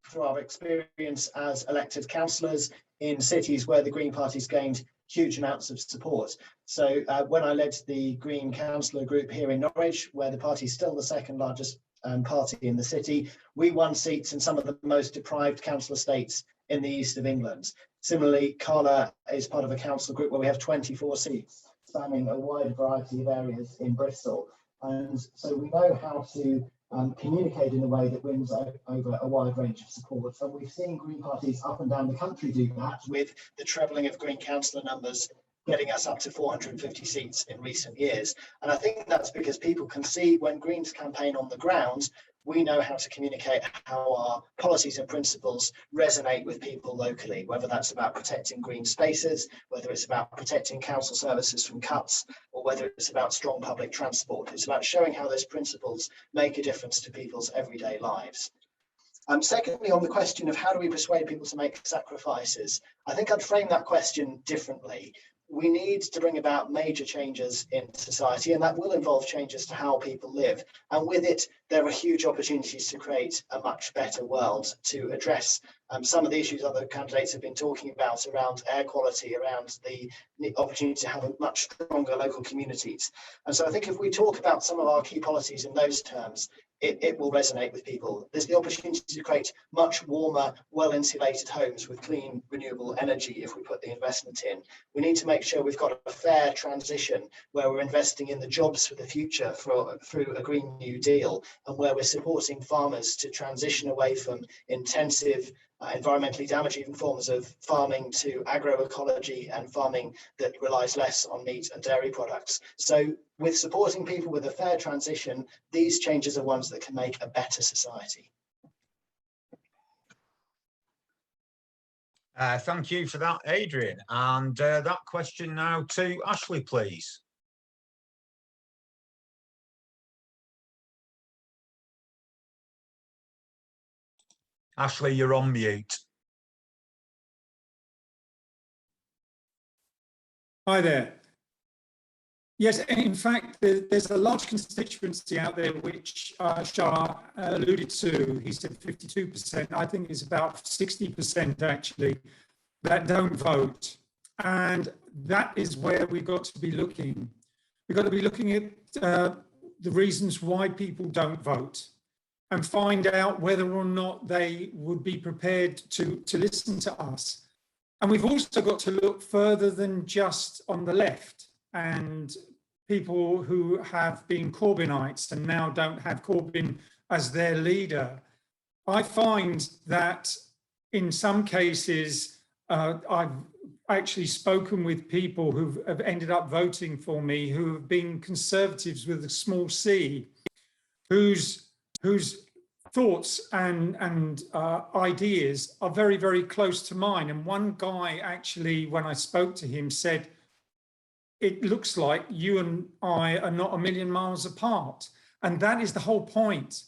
through our experience as elected councillors in cities where the Green Party's gained huge amounts of support. So when I led the Green councillor group here in Norwich, where the party is still the second largest party in the city, we won seats in some of the most deprived council estates in the east of England. Similarly, Carla is part of a council group where we have 24 seats, spanning a wide variety of areas in Bristol. And so we know how to communicate in a way that wins over a wide range of support. And we've seen Green parties up and down the country do that, with the trebling of Green councillor numbers getting us up to 450 seats in recent years. And I think that's because people can see when Greens campaign on the ground, we know how to communicate how our policies and principles resonate with people locally, whether that's about protecting green spaces, whether it's about protecting council services from cuts, or whether it's about strong public transport. It's about showing how those principles make a difference to people's everyday lives. Secondly, on the question of how do we persuade people to make sacrifices, I think I'd frame that question differently. We need to bring about major changes in society, and that will involve changes to how people live. And with it, there are huge opportunities to create a much better world, to address some of the issues other candidates have been talking about around air quality, around the opportunity to have much stronger local communities. And so I think if we talk about some of our key policies in those terms, it will resonate with people. There's the opportunity to create much warmer, well-insulated homes with clean, renewable energy if we put the investment in. We need to make sure we've got a fair transition where we're investing in the jobs for the future through a Green New Deal, and where we're supporting farmers to transition away from intensive, environmentally damaging forms of farming to agroecology and farming that relies less on meat and dairy products. So with supporting people with a fair transition, these changes are ones that can make a better society. Thank you for that, Adrian. And that question now to Ashley, please. Ashley, you're on mute. Hi there. Yes, in fact, there's a large constituency out there which Sharar alluded to. He said 52%. I think it's about 60% actually that don't vote. And that is where we've got to be looking. We've got to be looking at the reasons why people don't vote and find out whether or not they would be prepared to listen to us. And we've also got to look further than just on the left and people who have been Corbynites and now don't have Corbyn as their leader. I find that in some cases, I've actually spoken with people who have ended up voting for me, who have been Conservatives with a small c, whose thoughts and ideas are very, very close to mine. And one guy actually, when I spoke to him, said, it looks like you and I are not a million miles apart. And that is the whole point.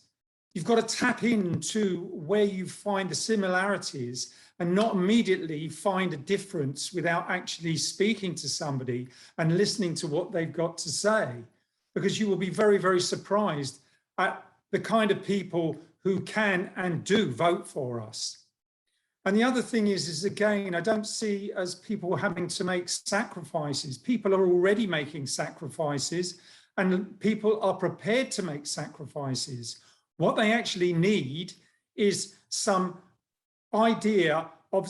You've got to tap into where you find the similarities and not immediately find a difference without actually speaking to somebody and listening to what they've got to say, because you will be very, very surprised at the kind of people who can and do vote for us. And the other thing is again, I don't see as people having to make sacrifices. People are already making sacrifices and people are prepared to make sacrifices. What they actually need is some idea of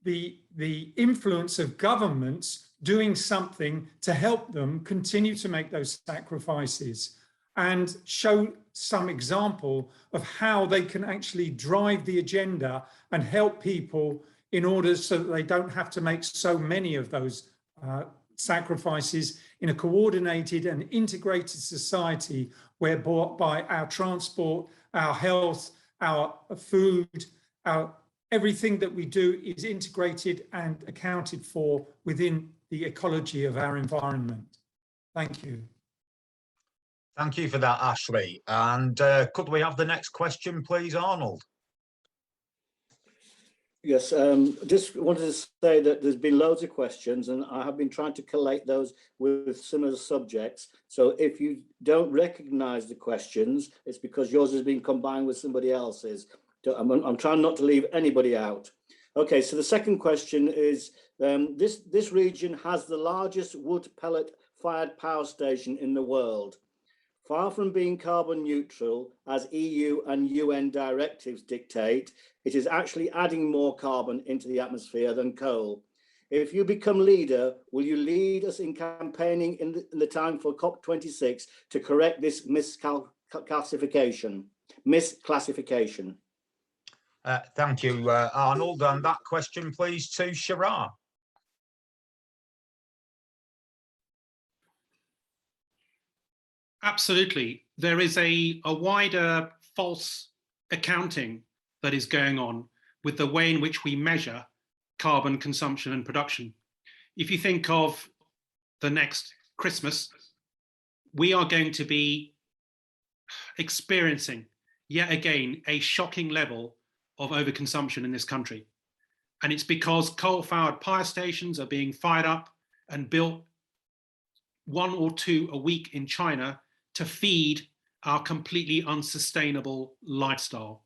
the influence of governments doing something to help them continue to make those sacrifices and show some example of how they can actually drive the agenda and help people in order so that they don't have to make so many of those sacrifices in a coordinated and integrated society whereby our transport, our health, our food, everything that we do is integrated and accounted for within the ecology of our environment. Thank you. Thank you for that, Ashley. And could we have the next question, please, Arnold? Yes, just wanted to say that there's been loads of questions and I have been trying to collate those with similar subjects. So if you don't recognize the questions, it's because yours has been combined with somebody else's. I'm trying not to leave anybody out. Okay, so the second question is, this region has the largest wood pellet fired power station in the world. Far from being carbon neutral, as EU and UN directives dictate, it is actually adding more carbon into the atmosphere than coal. If you become leader, will you lead us in campaigning in the time for COP26 to correct this misclassification? Thank you, Arnold. And that question, please, to Sharar. Absolutely. There is a wider false accounting that is going on with the way in which we measure carbon consumption and production. If you think of the next Christmas, we are going to be experiencing yet again a shocking level of overconsumption in this country. And it's because coal-fired power stations are being fired up and built 1 or 2 a week in China to feed our completely unsustainable lifestyle.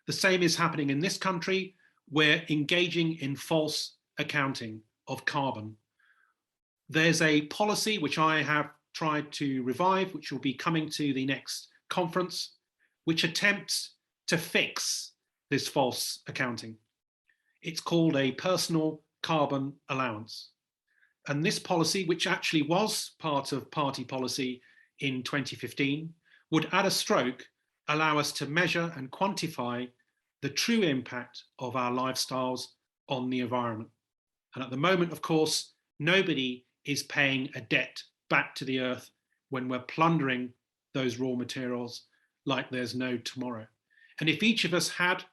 The same is happening in this country. We're engaging in false accounting of carbon. There's a policy which I have tried to revive, which will be coming to the next conference, which attempts to fix this false accounting. It's called a personal carbon allowance. And this policy, which actually was part of party policy in 2015, would at a stroke allow us to measure and quantify the true impact of our lifestyles on the environment. And at the moment, of course, nobody is paying a debt back to the earth when we're plundering those raw materials like there's no tomorrow. And if each of us had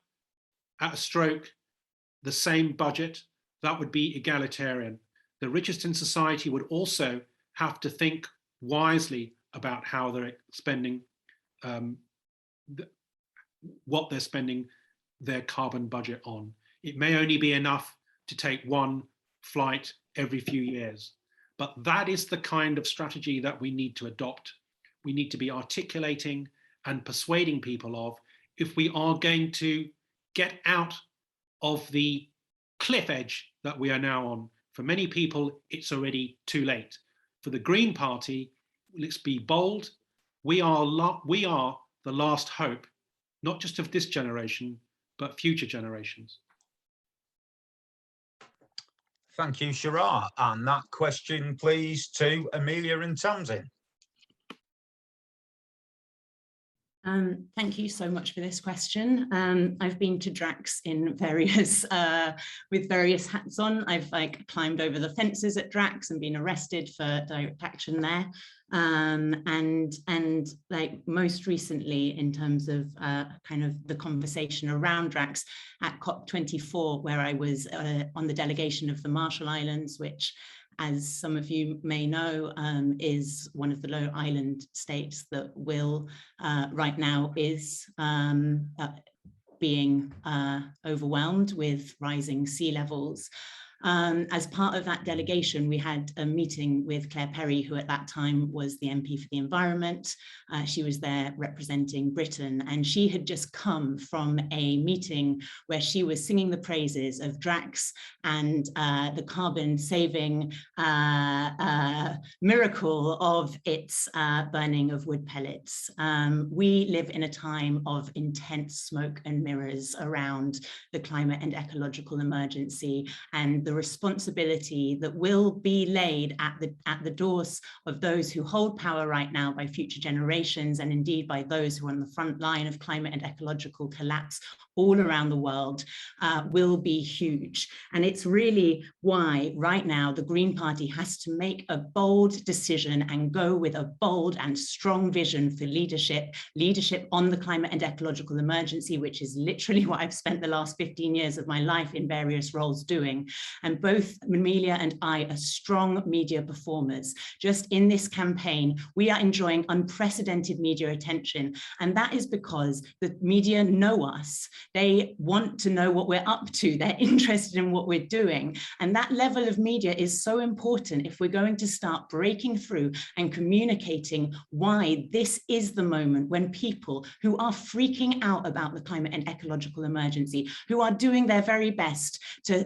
at a stroke the same budget, that would be egalitarian. The richest in society would also have to think wisely about how they're spending, what they're spending their carbon budget on. It may only be enough to take one flight every few years, but that is the kind of strategy that we need to adopt. We need to be articulating and persuading people of, if we are going to get out of the cliff edge that we are now on. For many people, it's already too late. For the Green Party, let's be bold. We are the last hope, not just of this generation, but future generations. Thank you, Sharar. And that question, please, to Amelia and Tamzin. Thank you so much for this question. I've been to Drax in various, with various hats on. I've climbed over the fences at Drax and been arrested for direct action there. And most recently, in terms of kind of the conversation around Drax at COP24, where I was on the delegation of the Marshall Islands, which, as some of you may know, is one of the low island states that will right now is being overwhelmed with rising sea levels. As part of that delegation, we had a meeting with Claire Perry, who at that time was the MP for the Environment. She was there representing Britain, and she had just come from a meeting where she was singing the praises of Drax and the carbon saving miracle of its burning of wood pellets. We live in a time of intense smoke and mirrors around the climate and ecological emergency, and the responsibility that will be laid at the doors of those who hold power right now by future generations, and indeed by those who are on the front line of climate and ecological collapse all around the world, will be huge. And it's really why right now the Green Party has to make a bold decision and go with a bold and strong vision for leadership on the climate and ecological emergency, which is literally what I've spent the last 15 years of my life in various roles doing. And both Amelia and I are strong media performers. Just in this campaign, we are enjoying unprecedented media attention. And that is because the media know us. They want to know what we're up to. They're interested in what we're doing. And that level of media is so important if we're going to start breaking through and communicating why this is the moment when people who are freaking out about the climate and ecological emergency, who are doing their very best to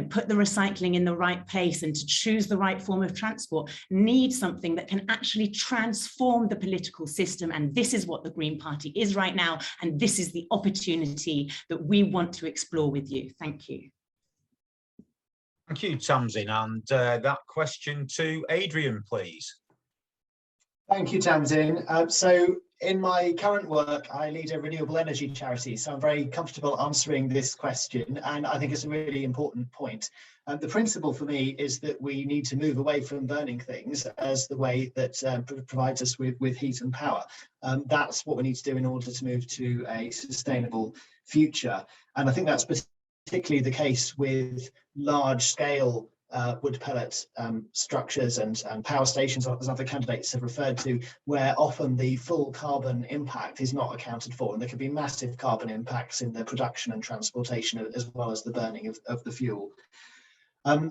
put the recycling in the right place and to choose the right form of transport, need something that can actually transform the political system. And this is what the Green Party is right now. And this is the opportunity that we want to explore with you. Thank you. Thank you, Tamzin. And that question to Adrian, please. Thank you, Tamzin. So in my current work, I lead a renewable energy charity, so I'm very comfortable answering this question, and I think it's a really important point. The principle for me is that we need to move away from burning things as the way that provides us with heat and power. That's what we need to do in order to move to a sustainable future. And I think that's particularly the case with large-scale wood pellet structures and power stations, as other candidates have referred to, where often the full carbon impact is not accounted for, and there can be massive carbon impacts in the production and transportation as well as the burning of the fuel.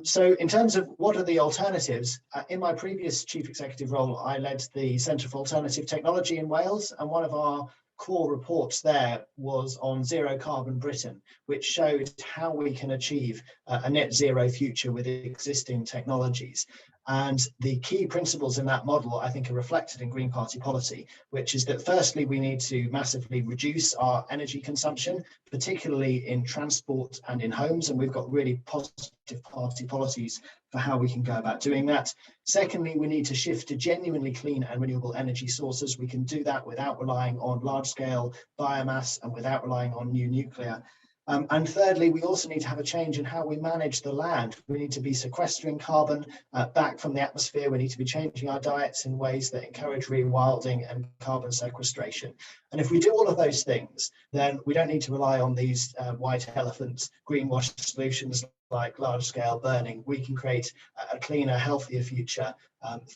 So in terms of what are the alternatives, in my previous chief executive role, I led the Centre for Alternative Technology in Wales, and one of our core reports there was on Zero Carbon Britain, which showed how we can achieve a net zero future with existing technologies. And the key principles in that model, I think, are reflected in Green Party policy, which is that firstly, we need to massively reduce our energy consumption, particularly in transport and in homes. And we've got really positive party policies for how we can go about doing that. Secondly, we need to shift to genuinely clean and renewable energy sources. We can do that without relying on large-scale biomass and without relying on new nuclear. And thirdly, we also need to have a change in how we manage the land. We need to be sequestering carbon back from the atmosphere. We need to be changing our diets in ways that encourage rewilding and carbon sequestration. And if we do all of those things, then we don't need to rely on these white elephant greenwash solutions like large-scale burning. We can create a cleaner, healthier future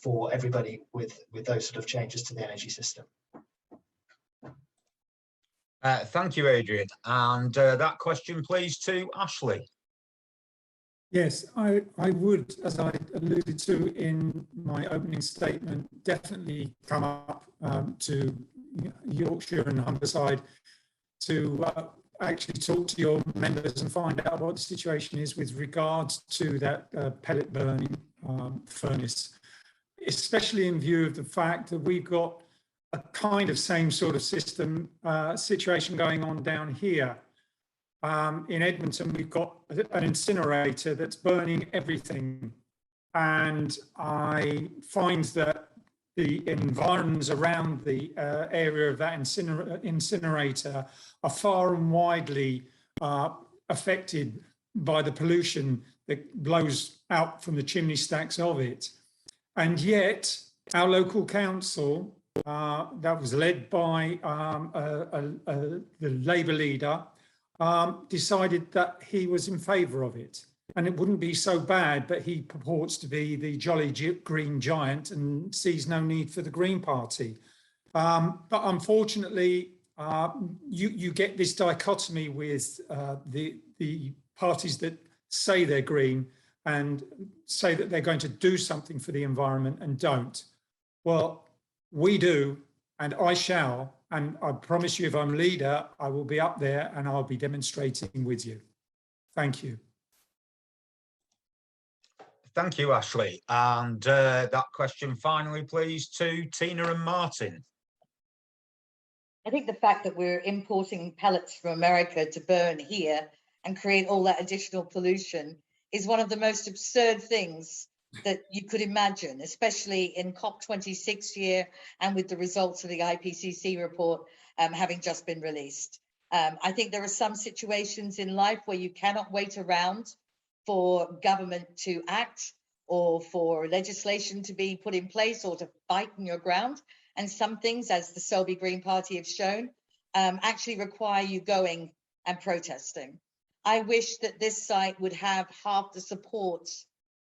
for everybody with those sort of changes to the energy system. Thank you, Adrian. And that question, please, to Ashley. Yes, I would, as I alluded to in my opening statement, definitely come up to Yorkshire and Humberside to actually talk to your members and find out what the situation is with regards to that pellet burning furnace, especially in view of the fact that we've got a kind of same sort of situation going on down here. In Edmonton, we've got an incinerator that's burning everything. And I find that the environs around the area of that incinerator are far and widely affected by the pollution that blows out from the chimney stacks of it. And yet, our local council, that was led by the Labour leader, decided that he was in favour of it. And it wouldn't be so bad, but he purports to be the jolly green giant and sees no need for the Green Party. But unfortunately, you get this dichotomy with the parties that say they're green and say that they're going to do something for the environment and don't. Well, we do, and I shall. And I promise you, if I'm leader, I will be up there and I'll be demonstrating with you. Thank you. Thank you, Ashley. And that question finally, please, to Tina and Martin. I think the fact that we're importing pellets from America to burn here and create all that additional pollution is one of the most absurd things that you could imagine, especially in COP26 year and with the results of the IPCC report having just been released. I think there are some situations in life where you cannot wait around for government to act or for legislation to be put in place or to fight in your ground. And some things, as the Selby Green Party have shown, actually require you going and protesting. I wish that this site would have half the support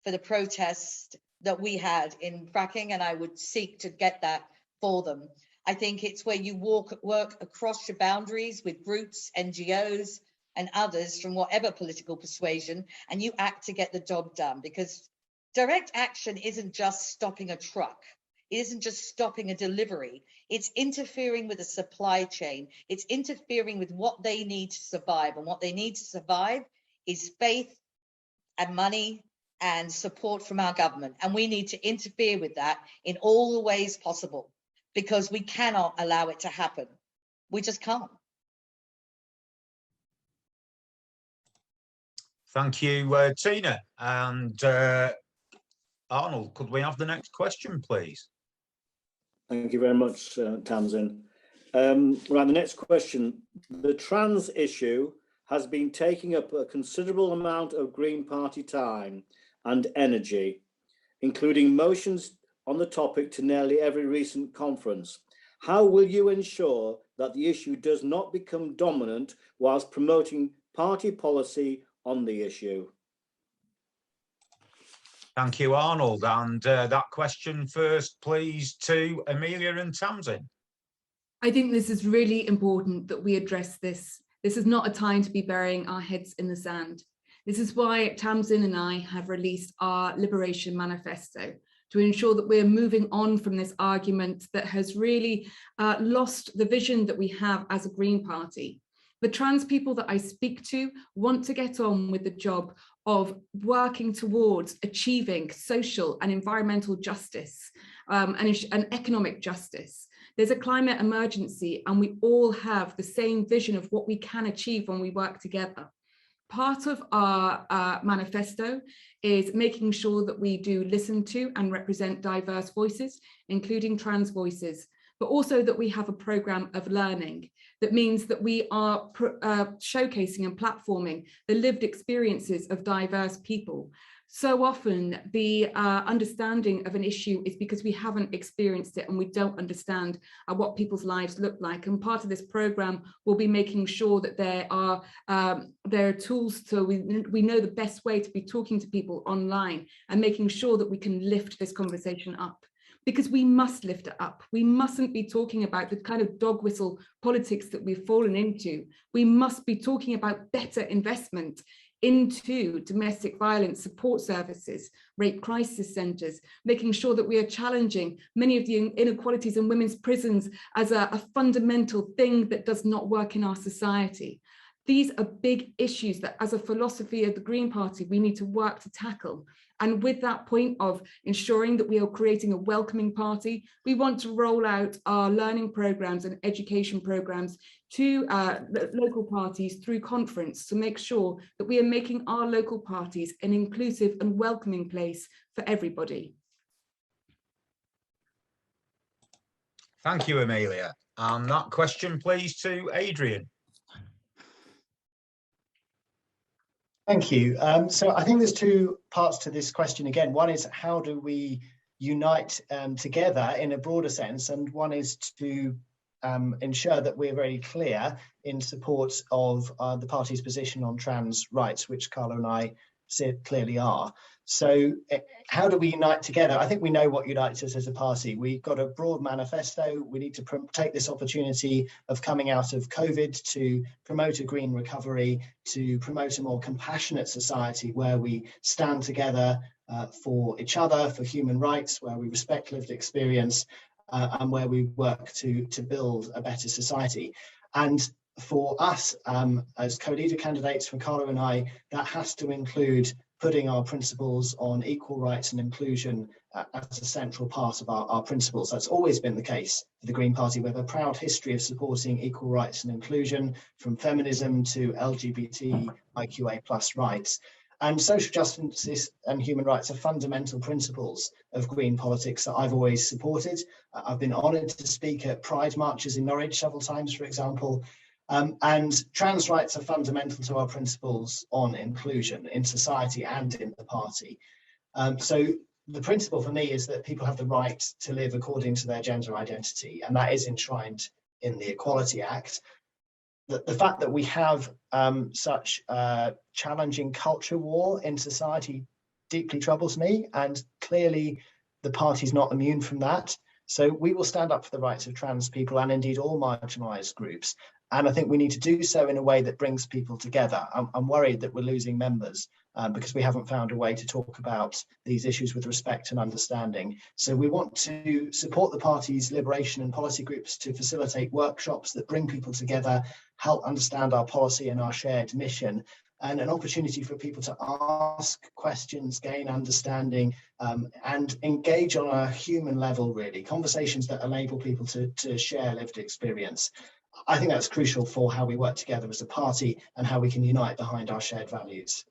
for the protest that we had in fracking, and I would seek to get that for them. I think it's where you work across your boundaries with groups, NGOs, and others from whatever political persuasion, and you act to get the job done, because direct action isn't just stopping a truck. It isn't just stopping a delivery. It's interfering with the supply chain. It's interfering with what they need to survive, and what they need to survive is faith and money and support from our government. And we need to interfere with that in all the ways possible, because we cannot allow it to happen. We just can't. Thank you, Tina. And Arnold, could we have the next question, please? Thank you very much, Tamzin. Right, the next question. The trans issue has been taking up a considerable amount of Green Party time and energy, including motions on the topic to nearly every recent conference. How will you ensure that the issue does not become dominant whilst promoting party policy on the issue? Thank you, Arnold. And that question first, please, to Amelia and Tamzin. I think this is really important that we address this. This is not a time to be burying our heads in the sand. This is why Tamzin and I have released our Liberation Manifesto, to ensure that we're moving on from this argument that has really lost the vision that we have as a Green Party. The trans people that I speak to want to get on with the job of working towards achieving social and environmental justice and economic justice. There's a climate emergency, and we all have the same vision of what we can achieve when we work together. Part of our manifesto is making sure that we do listen to and represent diverse voices, including trans voices, but also that we have a program of learning. That means that we are showcasing and platforming the lived experiences of diverse people. So often the understanding of an issue is because we haven't experienced it and we don't understand what people's lives look like. And part of this program will be making sure that there are tools so we know the best way to be talking to people online and making sure that we can lift this conversation up. because we must lift it up. We mustn't be talking about the kind of dog whistle politics that we've fallen into. We must be talking about better investment into domestic violence support services, rape crisis centres, making sure that we are challenging many of the inequalities in women's prisons as a fundamental thing that does not work in our society. These are big issues that, as a philosophy of the Green Party, we need to work to tackle. And with that point of ensuring that we are creating a welcoming party, we want to roll out our learning programs and education programs to local parties through conference to make sure that we are making our local parties an inclusive and welcoming place for everybody. Thank you, Amelia. And that question, please, to Adrian. Thank you. So I think there's two parts to this question again. One is, how do we unite together in a broader sense? And one is to ensure that we're very clear in support of the party's position on trans rights, which Carla and I clearly are. So how do we unite together? I think we know what unites us as a party. We've got a broad manifesto. We need to take this opportunity of coming out of COVID to promote a green recovery, to promote a more compassionate society where we stand together for each other, for human rights, where we respect lived experience, and where we work to build a better society. And for us, as co-leader candidates, for Carla and I, that has to include putting our principles on equal rights and inclusion as a central part of our principles. That's always been the case for the Green Party. We have a proud history of supporting equal rights and inclusion, from feminism to LGBTIQA+ rights. And social justice and human rights are fundamental principles of green politics that I've always supported. I've been honoured to speak at Pride marches in Norwich several times, for example. And trans rights are fundamental to our principles on inclusion in society and in the party. So the principle for me is that people have the right to live according to their gender identity, and that is enshrined in the Equality Act. The fact that we have such a challenging culture war in society deeply troubles me, and clearly the party's not immune from that. So we will stand up for the rights of trans people and indeed all marginalised groups. And I think we need to do so in a way that brings people together. I'm worried that we're losing members because we haven't found a way to talk about these issues with respect and understanding. So we want to support the party's liberation and policy groups to facilitate workshops that bring people together, help understand our policy and our shared mission, and an opportunity for people to ask questions, gain understanding, and engage on a human level, really, conversations that enable people to share lived experience. I think that's crucial for how we work together as a party and how we can unite behind our shared values.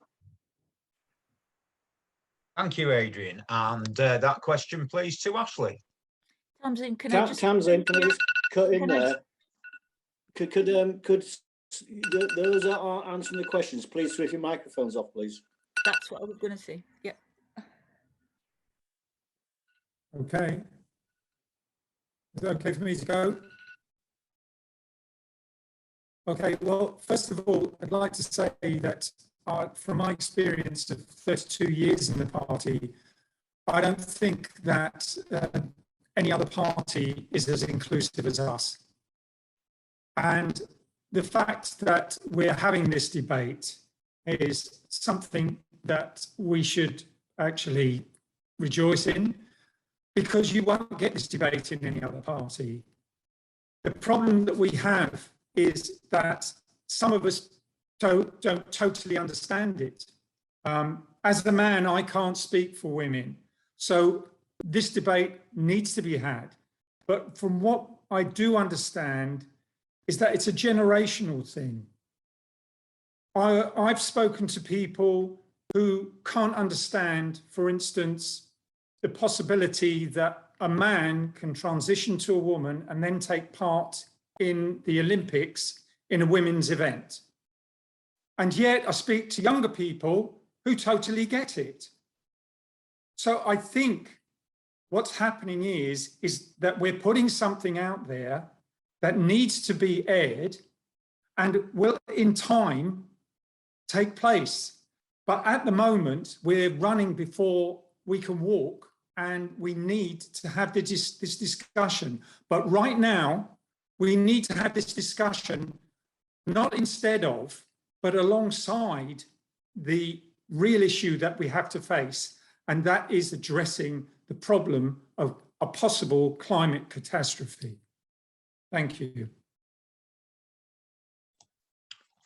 Thank you, Adrian. And that question, please, to Ashley. Tamzin, can Tamzin, can I just cut in there? Could those that are answering the questions, please switch your microphones off, please. That's what I was going to say. Yeah. Okay. Is it okay for me to go? Okay, well, first of all, I'd like to say that from my experience of 32 years in the party, I don't think that any other party is as inclusive as us. And the fact that we're having this debate is something that we should actually rejoice in, because you won't get this debate in any other party. The problem that we have is that some of us don't totally understand it. As a man, I can't speak for women. So this debate needs to be had. But from what I do understand is that it's a generational thing. I've spoken to people who can't understand, for instance, the possibility that a man can transition to a woman and then take part in the Olympics in a women's event. And yet I speak to younger people who totally get it. So I think what's happening is that we're putting something out there that needs to be aired and will in time take place. But at the moment, we're running before we can walk, and we need to have this discussion. But right now, we need to have this discussion not instead of, but alongside the real issue that we have to face, and that is addressing the problem of a possible climate catastrophe. Thank you.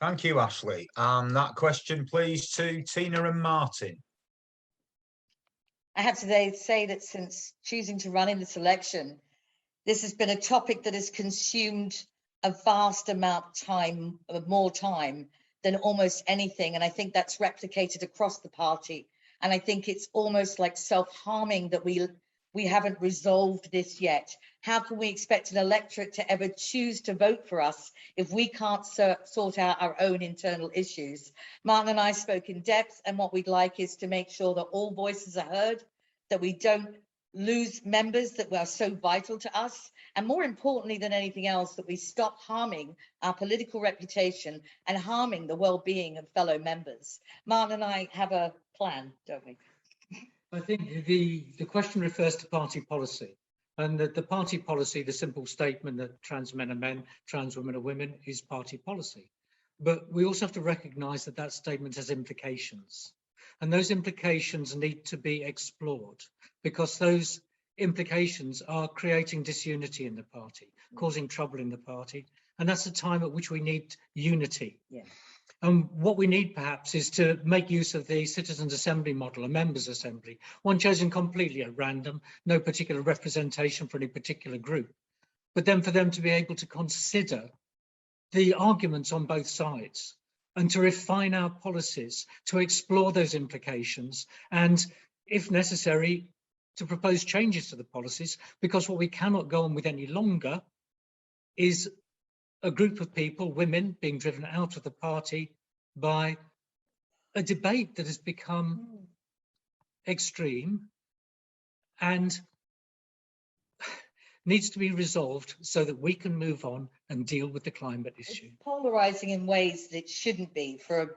Thank you, Ashley. That question, please, to Tina and Martin. I have to say that since choosing to run in this election, this has been a topic that has consumed a vast amount of time, more time than almost anything. And I think that's replicated across the party. And I think it's almost like self-harming that we haven't resolved this yet. How can we expect an electorate to ever choose to vote for us if we can't sort out our own internal issues? Martin and I spoke in depth, and what we'd like is to make sure that all voices are heard, that we don't lose members that are so vital to us, and more importantly than anything else, that we stop harming our political reputation and harming the well-being of fellow members. Martin and I have a plan, don't we? I think the question refers to party policy, and that the party policy, the simple statement that trans men are men, trans women are women, is party policy. But we also have to recognise that that statement has implications, and those implications need to be explored, because those implications are creating disunity in the party, causing trouble in the party, and that's a time at which we need unity. Yeah. And what we need perhaps is to make use of the citizens' assembly model, a members' assembly, one chosen completely at random, no particular representation for any particular group, but then for them to be able to consider the arguments on both sides and to refine our policies, to explore those implications, and if necessary, to propose changes to the policies, because what we cannot go on with any longer is a group of people, women, being driven out of the party by a debate that has become extreme and needs to be resolved so that we can move on and deal with the climate issue. It's polarizing in ways that it shouldn't be for a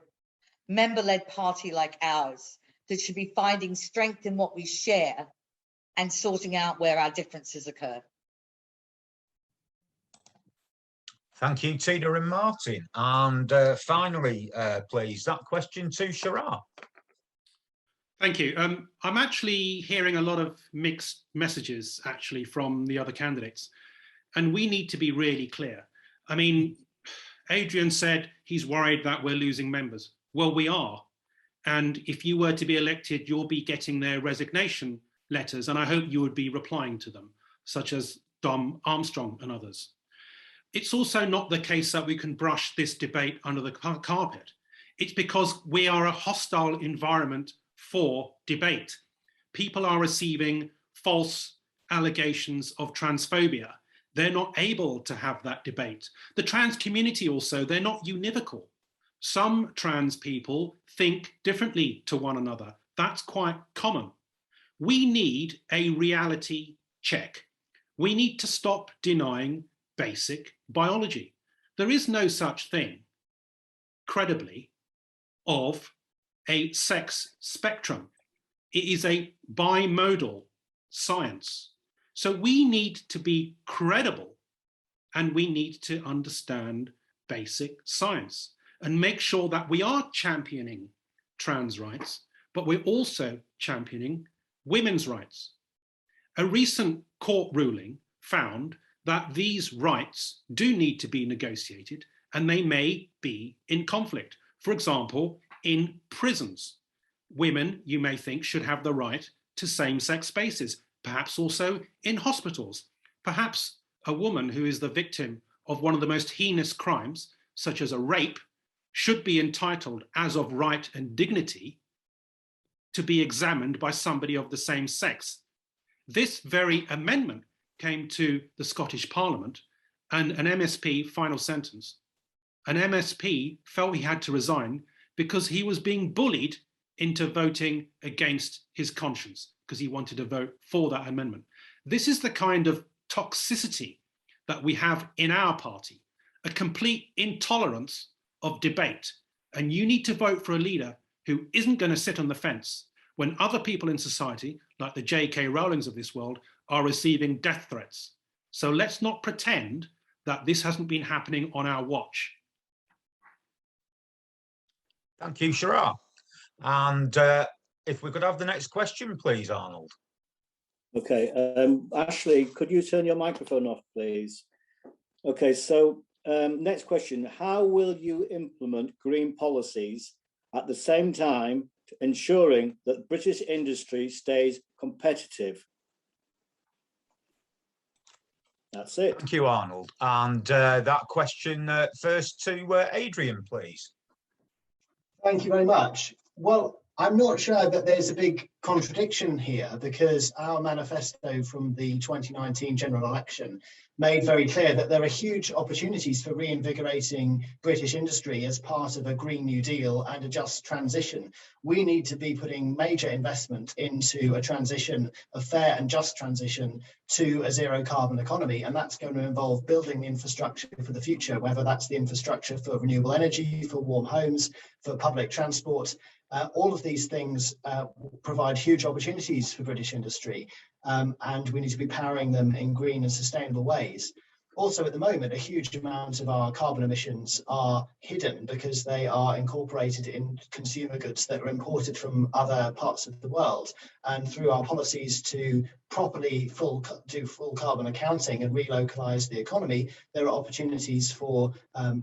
member-led party like ours, that should be finding strength in what we share and sorting out where our differences occur. Thank you, Tina and Martin. And finally, please, that question to Sharar. Thank you. I'm actually hearing a lot of mixed messages actually from the other candidates, and we need to be really clear. I mean, Adrian said he's worried that we're losing members. Well, we are. And if you were to be elected, you'll be getting their resignation letters, and I hope you would be replying to them, such as Dom Armstrong and others. It's also not the case that we can brush this debate under the carpet. It's because we are a hostile environment for debate. People are receiving false allegations of transphobia. They're not able to have that debate. The trans community also, they're not univocal. Some trans people think differently to one another. That's quite common. We need a reality check. We need to stop denying basic biology. There is no such thing, credibly, of a sex spectrum. It is a bimodal science. So we need to be credible, and we need to understand basic science and make sure that we are championing trans rights, but we're also championing women's rights. A recent court ruling found that these rights do need to be negotiated, and they may be in conflict. For example, in prisons, women, you may think, should have the right to same-sex spaces, perhaps also in hospitals. Perhaps a woman who is the victim of one of the most heinous crimes, such as a rape, should be entitled, as of right and dignity, to be examined by somebody of the same sex. This very amendment came to the Scottish Parliament, and an MSP, final sentence, an MSP felt he had to resign because he was being bullied into voting against his conscience because he wanted to vote for that amendment. This is the kind of toxicity that we have in our party, a complete intolerance of debate. And you need to vote for a leader who isn't going to sit on the fence, when other people in society, like the J.K. Rowlings of this world, are receiving death threats. So let's not pretend that this hasn't been happening on our watch. Thank you, Sharar. And if we could have the next question, please, Arnold. Okay, Ashley, could you turn your microphone off, please? Okay, so next question. How will you implement green policies at the same time ensuring that British industry stays competitive? That's it. Thank you, Arnold. And that question first to Adrian, please. Thank you very much. Well, I'm not sure that there's a big contradiction here, because our manifesto from the 2019 general election made very clear that there are huge opportunities for reinvigorating British industry as part of a Green New Deal and a just transition. We need to be putting major investment into a transition, a fair and just transition to a zero carbon economy. And that's going to involve building the infrastructure for the future, whether that's the infrastructure for renewable energy, for warm homes, for public transport. All of these things provide huge opportunities for British industry, and we need to be powering them in green and sustainable ways. Also, at the moment, a huge amount of our carbon emissions are hidden because they are incorporated in consumer goods that are imported from other parts of the world. And through our policies to properly do full carbon accounting and relocalize the economy, there are opportunities for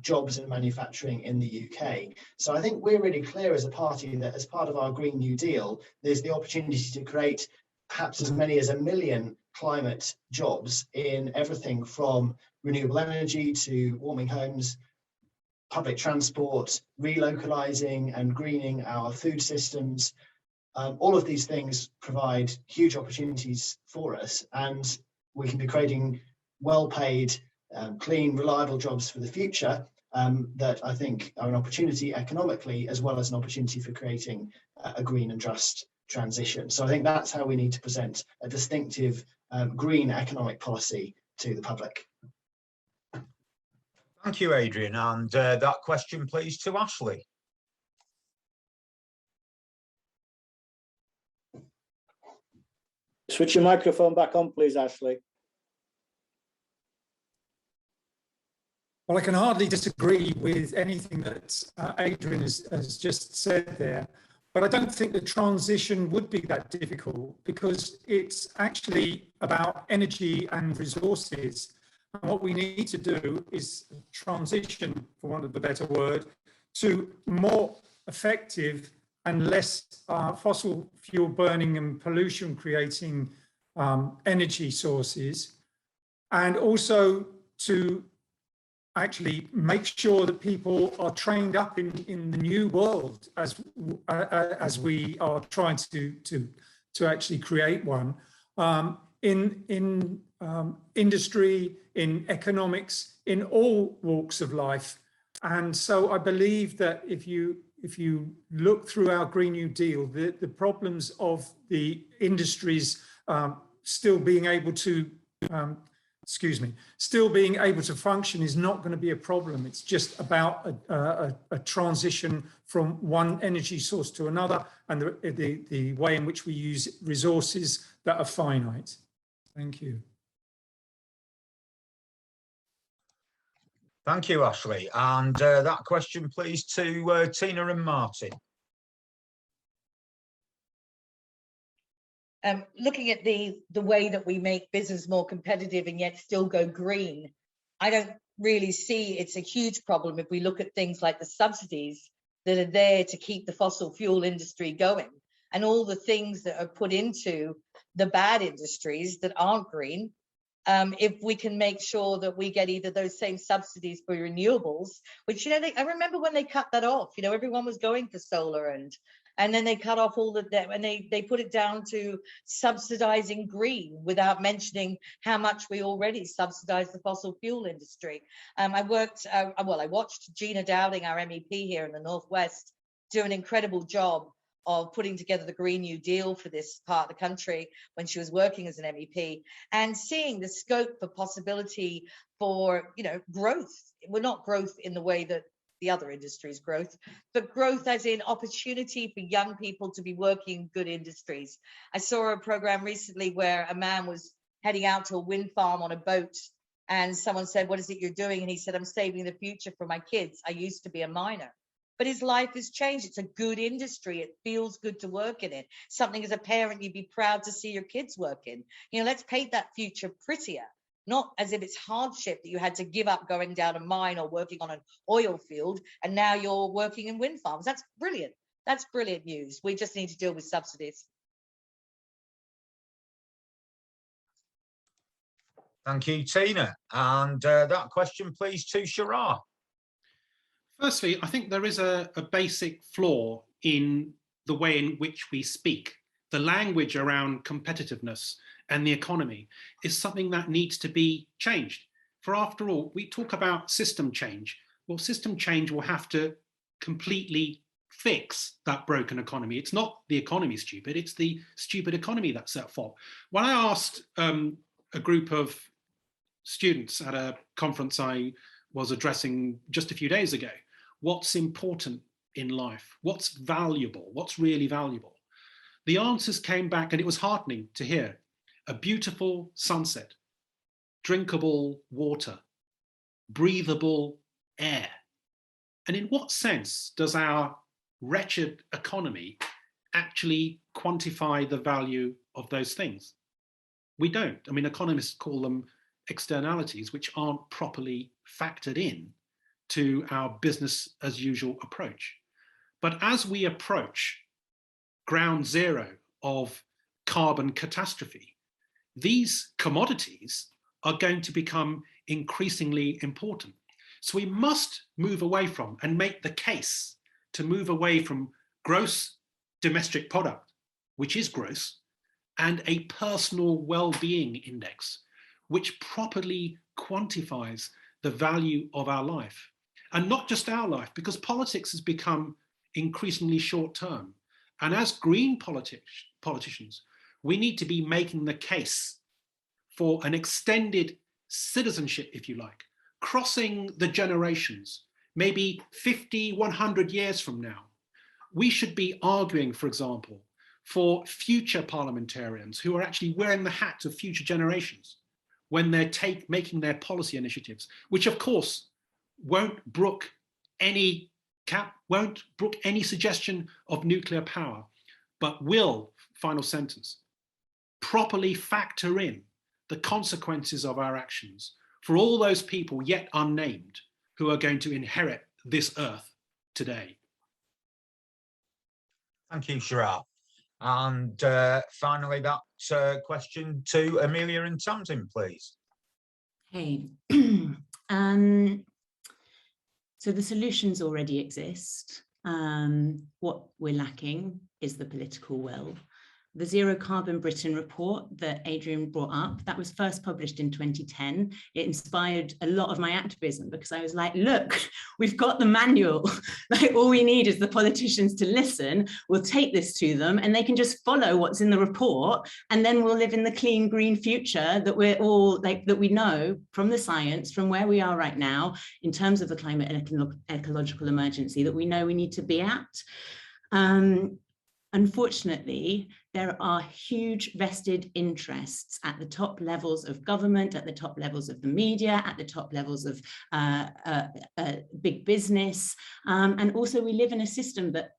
jobs and manufacturing in the UK. So I think we're really clear as a party that as part of our Green New Deal, there's the opportunity to create perhaps as many as 1 million climate jobs in everything from renewable energy to warming homes, public transport, relocalizing and greening our food systems. All of these things provide huge opportunities for us, and we can be creating well-paid, clean, reliable jobs for the future that I think are an opportunity economically, as well as an opportunity for creating a green and just transition. So I think that's how we need to present a distinctive green economic policy to the public. Thank you, Adrian. And that question, please, to Ashley. Switch your microphone back on, please, Ashley. Well, I can hardly disagree with anything that Adrian has just said there. But I don't think the transition would be that difficult, because it's actually about energy and resources. And what we need to do is transition, for want of a better word, to more effective and less fossil fuel burning and pollution creating energy sources, and also to actually make sure that people are trained up in the new world as we are trying to actually create one, in industry, in economics, in all walks of life. And so I believe that if you look through our Green New Deal, the problems of the industries still being able to function is not going to be a problem. It's just about a transition from one energy source to another, and the way in which we use resources that are finite. Thank you. Thank you, Ashley. And that question, please, to Tina and Martin. Looking at the way that we make business more competitive and yet still go green, I don't really see it's a huge problem if we look at things like the subsidies that are there to keep the fossil fuel industry going, and all the things that are put into the bad industries that aren't green. If we can make sure that we get either those same subsidies for renewables, which, I remember when they cut that off, everyone was going for solar, and then they cut off all the debt, and they put it down to subsidizing green without mentioning how much we already subsidize the fossil fuel industry. I watched Gina Dowding, our MEP here in the Northwest, do an incredible job of putting together the Green New Deal for this part of the country when she was working as an MEP, and seeing the scope for possibility for, growth. Well, not growth in the way that the other industries' growth, but growth as in opportunity for young people to be working in good industries. I saw a program recently where a man was heading out to a wind farm on a boat, and someone said, "What is it you're doing?" And he said, "I'm saving the future for my kids. I used to be a miner." But his life has changed. It's a good industry. It feels good to work in it. Something as a parent you'd be proud to see your kids work in. Let's paint that future prettier. Not as if it's hardship that you had to give up going down a mine or working on an oil field, and now you're working in wind farms. That's brilliant. That's brilliant news. We just need to deal with subsidies. Thank you, Tina. And that question, please, to Sharar. Firstly, I think there is a basic flaw in the way in which we speak. The language around competitiveness and the economy is something that needs to be changed. For after all, we talk about system change. Well, system change will have to completely fix that broken economy. It's not the economy stupid, it's the stupid economy that's at fault. When I asked a group of students at a conference I was addressing just a few days ago, what's important in life? What's valuable? What's really valuable? The answers came back, and it was heartening to hear. A beautiful sunset, drinkable water, breathable air. And in what sense does our wretched economy actually quantify the value of those things? We don't. I mean, economists call them externalities, which aren't properly factored in to our business as usual approach. But as we approach ground zero of carbon catastrophe, these commodities are going to become increasingly important. So we must move away from and make the case to move away from gross domestic product, which is gross, and a personal well-being index, which properly quantifies the value of our life. And not just our life, because politics has become increasingly short-term. And as green politicians, we need to be making the case for an extended citizenship, if you like, crossing the generations, maybe 50, 100 years from now. We should be arguing, for example, for future parliamentarians who are actually wearing the hat of future generations when they're making their policy initiatives, which of course won't brook any suggestion of nuclear power, but will, final sentence, properly factor in the consequences of our actions for all those people yet unnamed who are going to inherit this earth today. Thank you, Sharar. And finally, that question to Amelia and Tamzin, please. Hey, so the solutions already exist. What we're lacking is the political will. The Zero Carbon Britain report that Adrian brought up, that was first published in 2010. It inspired a lot of my activism because I was like, look, we've got the manual. Like, all we need is the politicians to listen. We'll take this to them and they can just follow what's in the report. And then we'll live in the clean, green future that we're all like, that we know from the science, from where we are right now, in terms of the climate and ecological emergency that we know we need to be at. Unfortunately, there are huge vested interests at the top levels of government, at the top levels of the media, at the top levels of big business. And also we live in a system that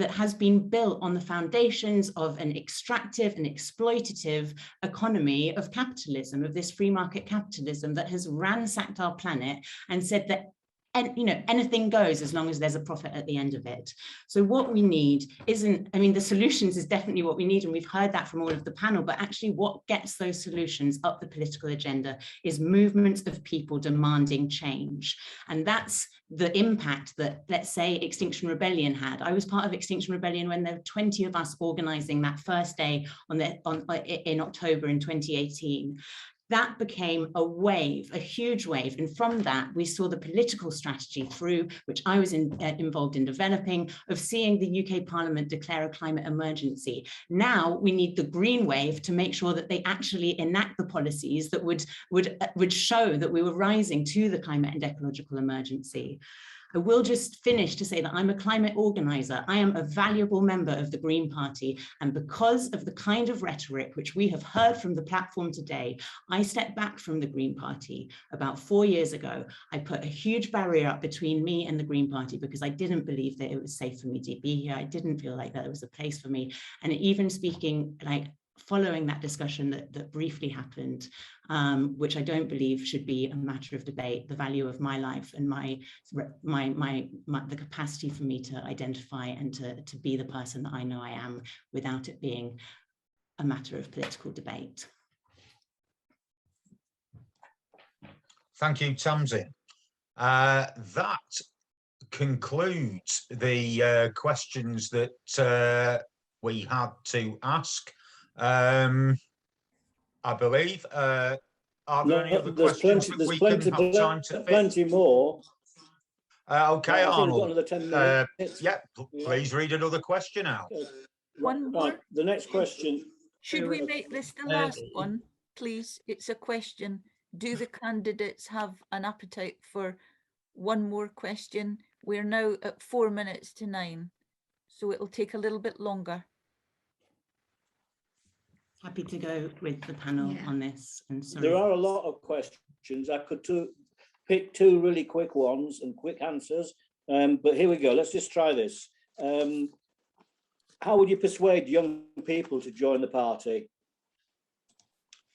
has been built on the foundations of an extractive and exploitative economy of capitalism, of this free market capitalism that has ransacked our planet and said that anything goes as long as there's a profit at the end of it. So what we need isn't, I mean, the solutions is definitely what we need, and we've heard that from all of the panel, but actually what gets those solutions up the political agenda is movements of people demanding change. And that's the impact that, let's say, Extinction Rebellion had. I was part of Extinction Rebellion when there were 20 of us organizing that first day in October in 2018. That became a wave, a huge wave. And from that, we saw the political strategy through, which I was involved in developing, of seeing the UK Parliament declare a climate emergency. Now we need the green wave to make sure that they actually enact the policies that would show that we were rising to the climate and ecological emergency. I will just finish to say that I'm a climate organizer. I am a valuable member of the Green Party. And because of the kind of rhetoric which we have heard from the platform today, I stepped back from the Green Party about 4 years ago. I put a huge barrier up between me and the Green Party because I didn't believe that it was safe for me to be here. I didn't feel like that there was a place for me. And even speaking, like, following that discussion that briefly happened, which I don't believe should be a matter of debate, the value of my life and the capacity for me to identify and to be the person that I know I am without it being a matter of political debate. Thank you, Tamzin. That concludes the questions that we had to ask. I believe. Are there any other questions that we can have time to fit? Plenty more. Okay, Arnold. 10 minutes. Yeah, please read another question out. One more. Right, the next question. Should we make this the last one, please? It's a question. Do the candidates have an appetite for one more question? We're now at 4 minutes to 9, so it'll take a little bit longer. Happy to go with the panel on this. And sorry. There are a lot of questions. I could pick 2 really quick ones and quick answers, but here we go. Let's just try this. How would you persuade young people to join the party?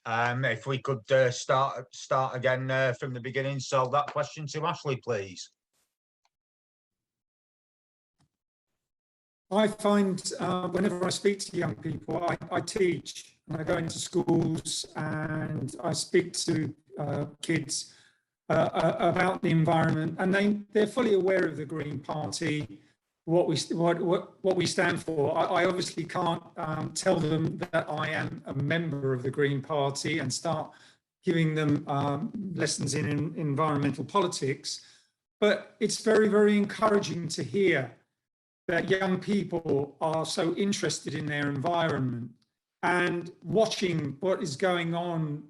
If we could start again from the beginning. So that question to Ashley, please. I find whenever I speak to young people, I teach and I go into schools and I speak to kids about the environment, and they're fully aware of the Green Party, what we stand for. I obviously can't tell them that I am a member of the Green Party and start giving them lessons in environmental politics, but it's very, very encouraging to hear that young people are so interested in their environment and watching what is going on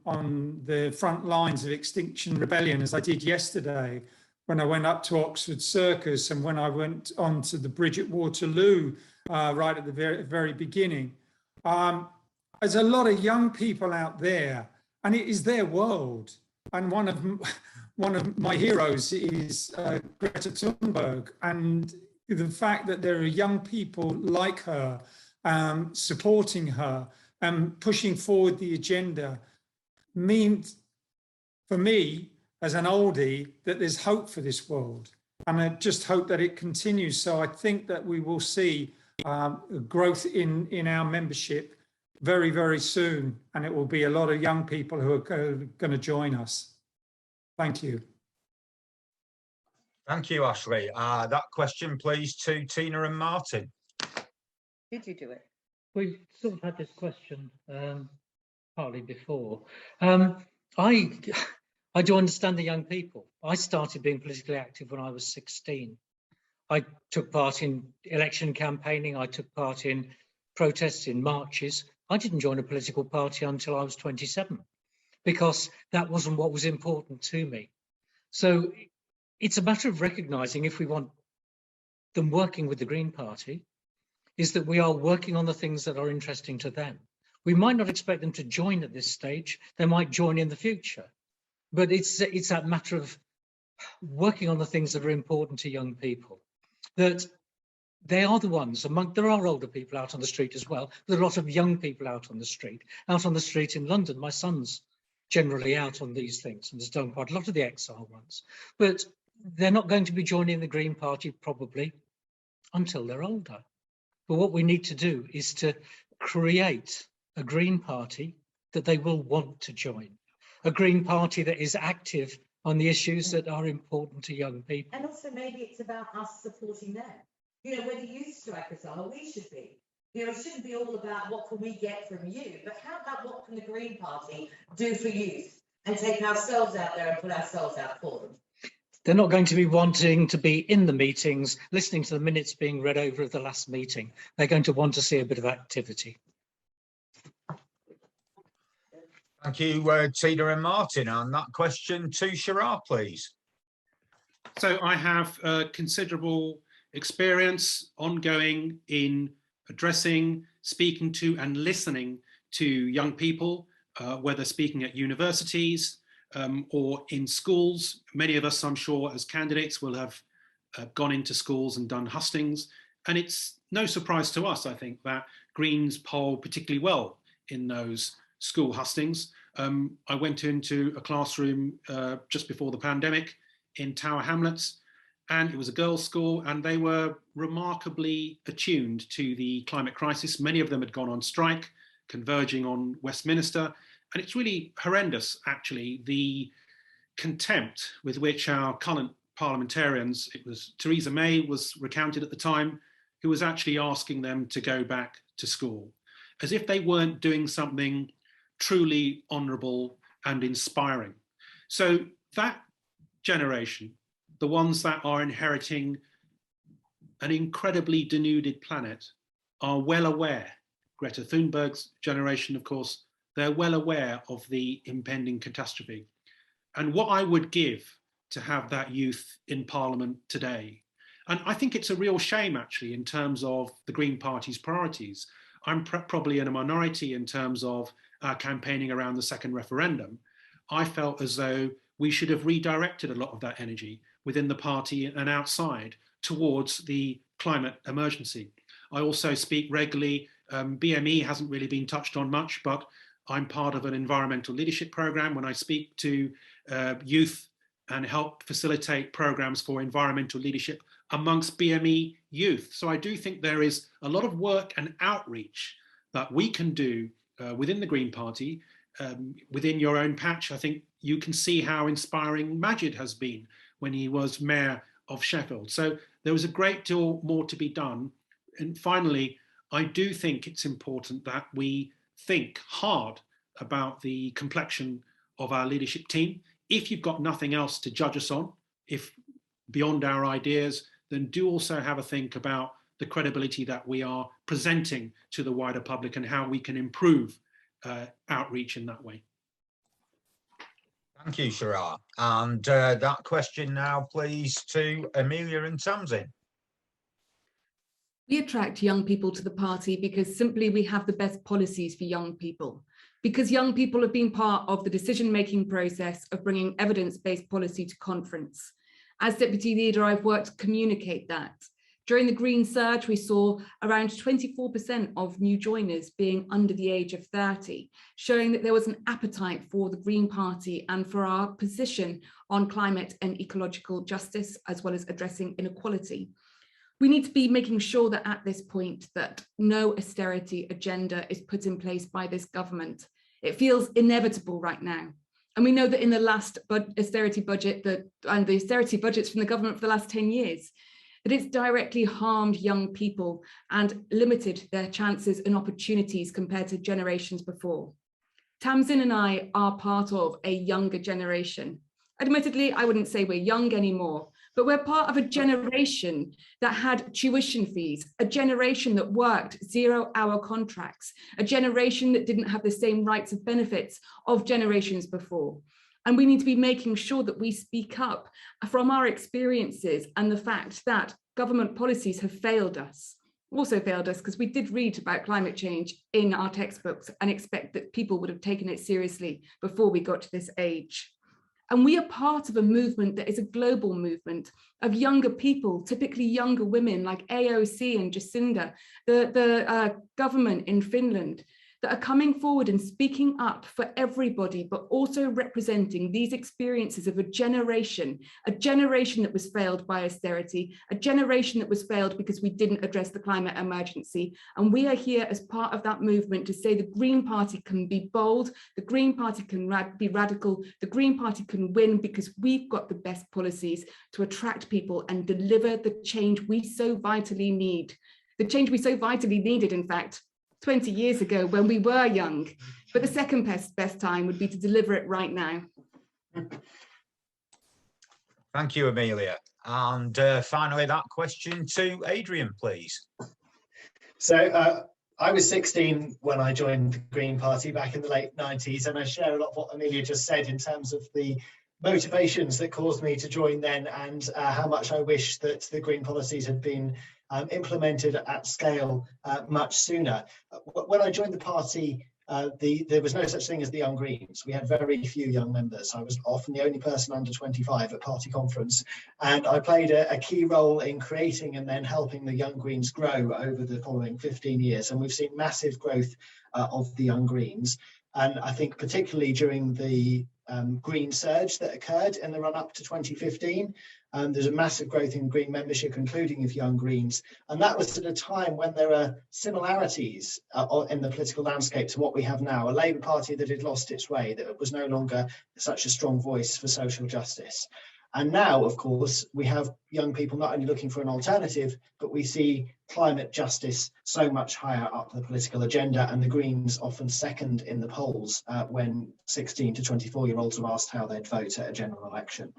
the front lines of Extinction Rebellion, as I did yesterday when I went up to Oxford Circus and when I went on to the bridge at Waterloo right at the very beginning. There's a lot of young people out there, and it is their world. And one of my heroes is Greta Thunberg, and the fact that there are young people like her supporting her and pushing forward the agenda means, for me as an oldie, that there's hope for this world. And I just hope that it continues. So I think that we will see growth in our membership very, very soon. And it will be a lot of young people who are going to join us. Thank you. Thank you, Ashley. That question, please, to Tina and Martin. Did you do it? We sort of had this question partly before. I do understand the young people. I started being politically active when I was 16. I took part in election campaigning. I took part in protests, in marches. I didn't join a political party until I was 27 because that wasn't what was important to me. So it's a matter of recognising, if we want them working with the Green Party, is that we are working on the things that are interesting to them. We might not expect them to join at this stage. They might join in the future. But it's that matter of working on the things that are important to young people, that they are the ones there are older people out on the street as well. There are a lot of young people out on the street in London. My son's generally out on these things and has done quite a lot of the exile ones, but they're not going to be joining the Green Party probably until they're older. But what we need to do is to create a Green Party that they will want to join. A Green Party that is active on the issues that are important to young people. And also maybe it's about us supporting them. You know, we're the youth strikers are, we should be. You know, it shouldn't be all about what can we get from you, but how about what can the Green Party do for youth and take ourselves out there and put ourselves out for them? They're not going to be wanting to be in the meetings, listening to the minutes being read over of the last meeting. They're going to want to see a bit of activity. Thank you, Tina and Martin. On that question to Sharar, please. So I have considerable experience ongoing in addressing, speaking to and listening to young people, whether speaking at universities or in schools. Many of us, I'm sure, as candidates will have gone into schools and done hustings. And it's no surprise to us, I think, that Greens poll particularly well in those school hustings. I went into a classroom just before the pandemic in Tower Hamlets, and it was a girls' school, and they were remarkably attuned to the climate crisis. Many of them had gone on strike, converging on Westminster, and it's really horrendous, actually, the contempt with which our current parliamentarians, it was Theresa May was recounted at the time, who was actually asking them to go back to school, as if they weren't doing something truly honourable and inspiring. So that generation, the ones that are inheriting an incredibly denuded planet, are well aware, Greta Thunberg's generation, of course, they're well aware of the impending catastrophe. And what I would give to have that youth in Parliament today. And I think it's a real shame, actually, in terms of the Green Party's priorities. I'm probably in a minority in terms of campaigning around the second referendum. I felt as though we should have redirected a lot of that energy within the party and outside towards the climate emergency. I also speak regularly. BME hasn't really been touched on much, but I'm part of an environmental leadership program when I speak to youth and help facilitate programs for environmental leadership amongst BME youth. So I do think there is a lot of work and outreach that we can do within the Green Party, within your own patch. I think you can see how inspiring Majid has been when he was mayor of Sheffield. So there is a great deal more to be done. And finally, I do think it's important that we think hard about the complexion of our leadership team. If you've got nothing else to judge us on, if beyond our ideas, then do also have a think about the credibility that we are presenting to the wider public and how we can improve outreach in that way. Thank you, Sharar. And that question now, please, to Amelia and Tamzin. We attract young people to the party because simply we have the best policies for young people. Because young people have been part of the decision-making process of bringing evidence-based policy to conference. As deputy leader, I've worked to communicate that. During the Green Surge, we saw around 24% of new joiners being under the age of 30, showing that there was an appetite for the Green Party and for our position on climate and ecological justice, as well as addressing inequality. We need to be making sure that at this point that no austerity agenda is put in place by this government. It feels inevitable right now. And we know that in the last austerity budget and the austerity budgets from the government for the last 10 years, that it's directly harmed young people and limited their chances and opportunities compared to generations before. Tamzin and I are part of a younger generation. Admittedly, I wouldn't say we're young anymore, but we're part of a generation that had tuition fees, a generation that worked 0-hour contracts, a generation that didn't have the same rights and benefits of generations before. And we need to be making sure that we speak up from our experiences and the fact that government policies have failed us. Also failed us because we did read about climate change in our textbooks and expect that people would have taken it seriously before we got to this age. And we are part of a movement that is a global movement of younger people, typically younger women like AOC and Jacinda, the government in Finland, that are coming forward and speaking up for everybody, but also representing these experiences of a generation that was failed by austerity, a generation that was failed because we didn't address the climate emergency. And we are here as part of that movement to say the Green Party can be bold, the Green Party can be radical, the Green Party can win because we've got the best policies to attract people and deliver the change we so vitally need. The change we so vitally needed, in fact, 20 years ago when we were young, but the second best time would be to deliver it right now. Thank you, Amelia. And finally, that question to Adrian, please. So I was 16 when I joined the Green Party back in the late 90s, and I share a lot of what Amelia just said in terms of the motivations that caused me to join then, and how much I wish that the green policies had been implemented at scale much sooner. When I joined the party, there was no such thing as the Young Greens. We had very few young members. I was often the only person under 25 at party conference, and I played a key role in creating and then helping the Young Greens grow over the following 15 years. And we've seen massive growth of the Young Greens. And I think particularly during the green surge that occurred in the run-up to 2015, there's a massive growth in green membership, including of Young Greens. And that was at a time when there are similarities in the political landscape to what we have now, a Labour Party that had lost its way, that was no longer such a strong voice for social justice. And now, of course, we have young people not only looking for an alternative, but we see climate justice so much higher up the political agenda, and the Greens often second in the polls when 16 to 24-year-olds are asked how they'd vote at a general election.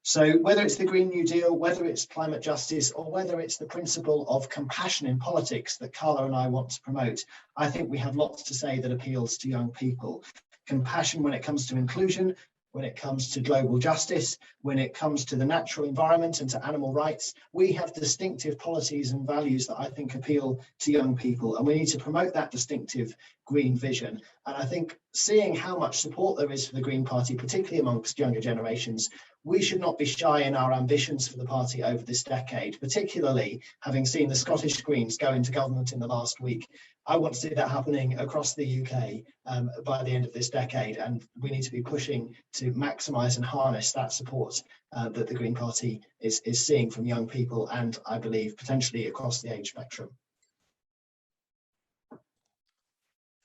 So whether it's the Green New Deal, whether it's climate justice, or whether it's the principle of compassion in politics that Carla and I want to promote, I think we have lots to say that appeals to young people. Compassion when it comes to inclusion, when it comes to global justice, when it comes to the natural environment and to animal rights. We have distinctive policies and values that I think appeal to young people, and we need to promote that distinctive green vision. And I think seeing how much support there is for the Green Party, particularly amongst younger generations, we should not be shy in our ambitions for the party over this decade, particularly having seen the Scottish Greens go into government in the last week. I want to see that happening across the UK by the end of this decade, and we need to be pushing to maximise and harness that support that the Green Party is seeing from young people, and I believe potentially across the age spectrum.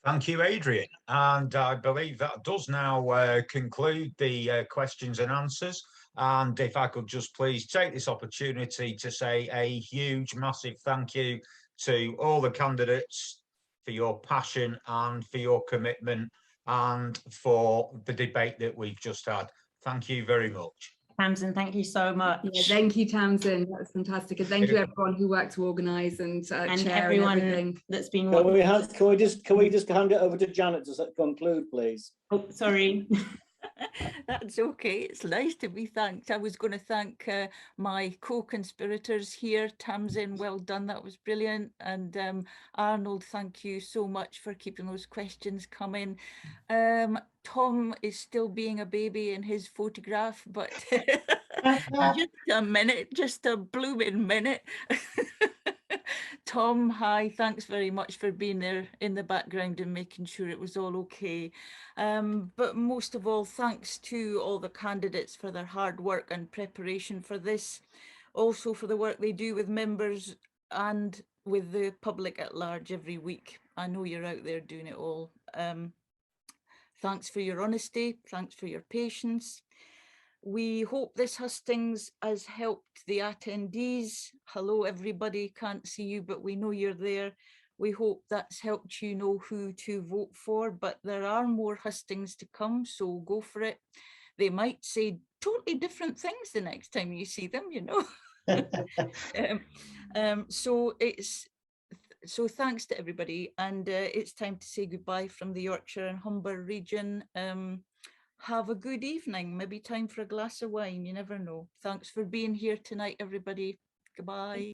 Thank you, Adrian. And I believe that does now conclude the questions and answers. And if I could just please take this opportunity to say a huge, massive thank you to all the candidates for your passion and for your commitment and for the debate that we've just had. Thank you very much. Tamzin, thank you so much. Yeah, thank you, Tamzin. That's fantastic. And thank you everyone who worked to organise and chair everyone and everything. That's been. Can we just hand it over to Janet to conclude, please? Oh, sorry. That's okay. It's nice to be thanked. I was going to thank my co-conspirators here. Tamzin, well done. That was brilliant. And Arnold, thank you so much for keeping those questions coming. Tom is still being a baby in his photograph, but just a minute, just a blooming minute. Tom, hi, thanks very much for being there in the background and making sure it was all okay. But most of all, thanks to all the candidates for their hard work and preparation for this, also for the work they do with members and with the public at large every week. I know you're out there doing it all. Thanks for your honesty, thanks for your patience. We hope this hustings has helped the attendees. Hello everybody, can't see you, but we know you're there. We hope that's helped you know who to vote for, but there are more hustings to come, so go for it. They might say totally different things the next time you see them, you know. So thanks to everybody, and it's time to say goodbye from the Yorkshire and Humber region. Have a good evening, maybe time for a glass of wine, you never know. Thanks for being here tonight, everybody. Goodbye.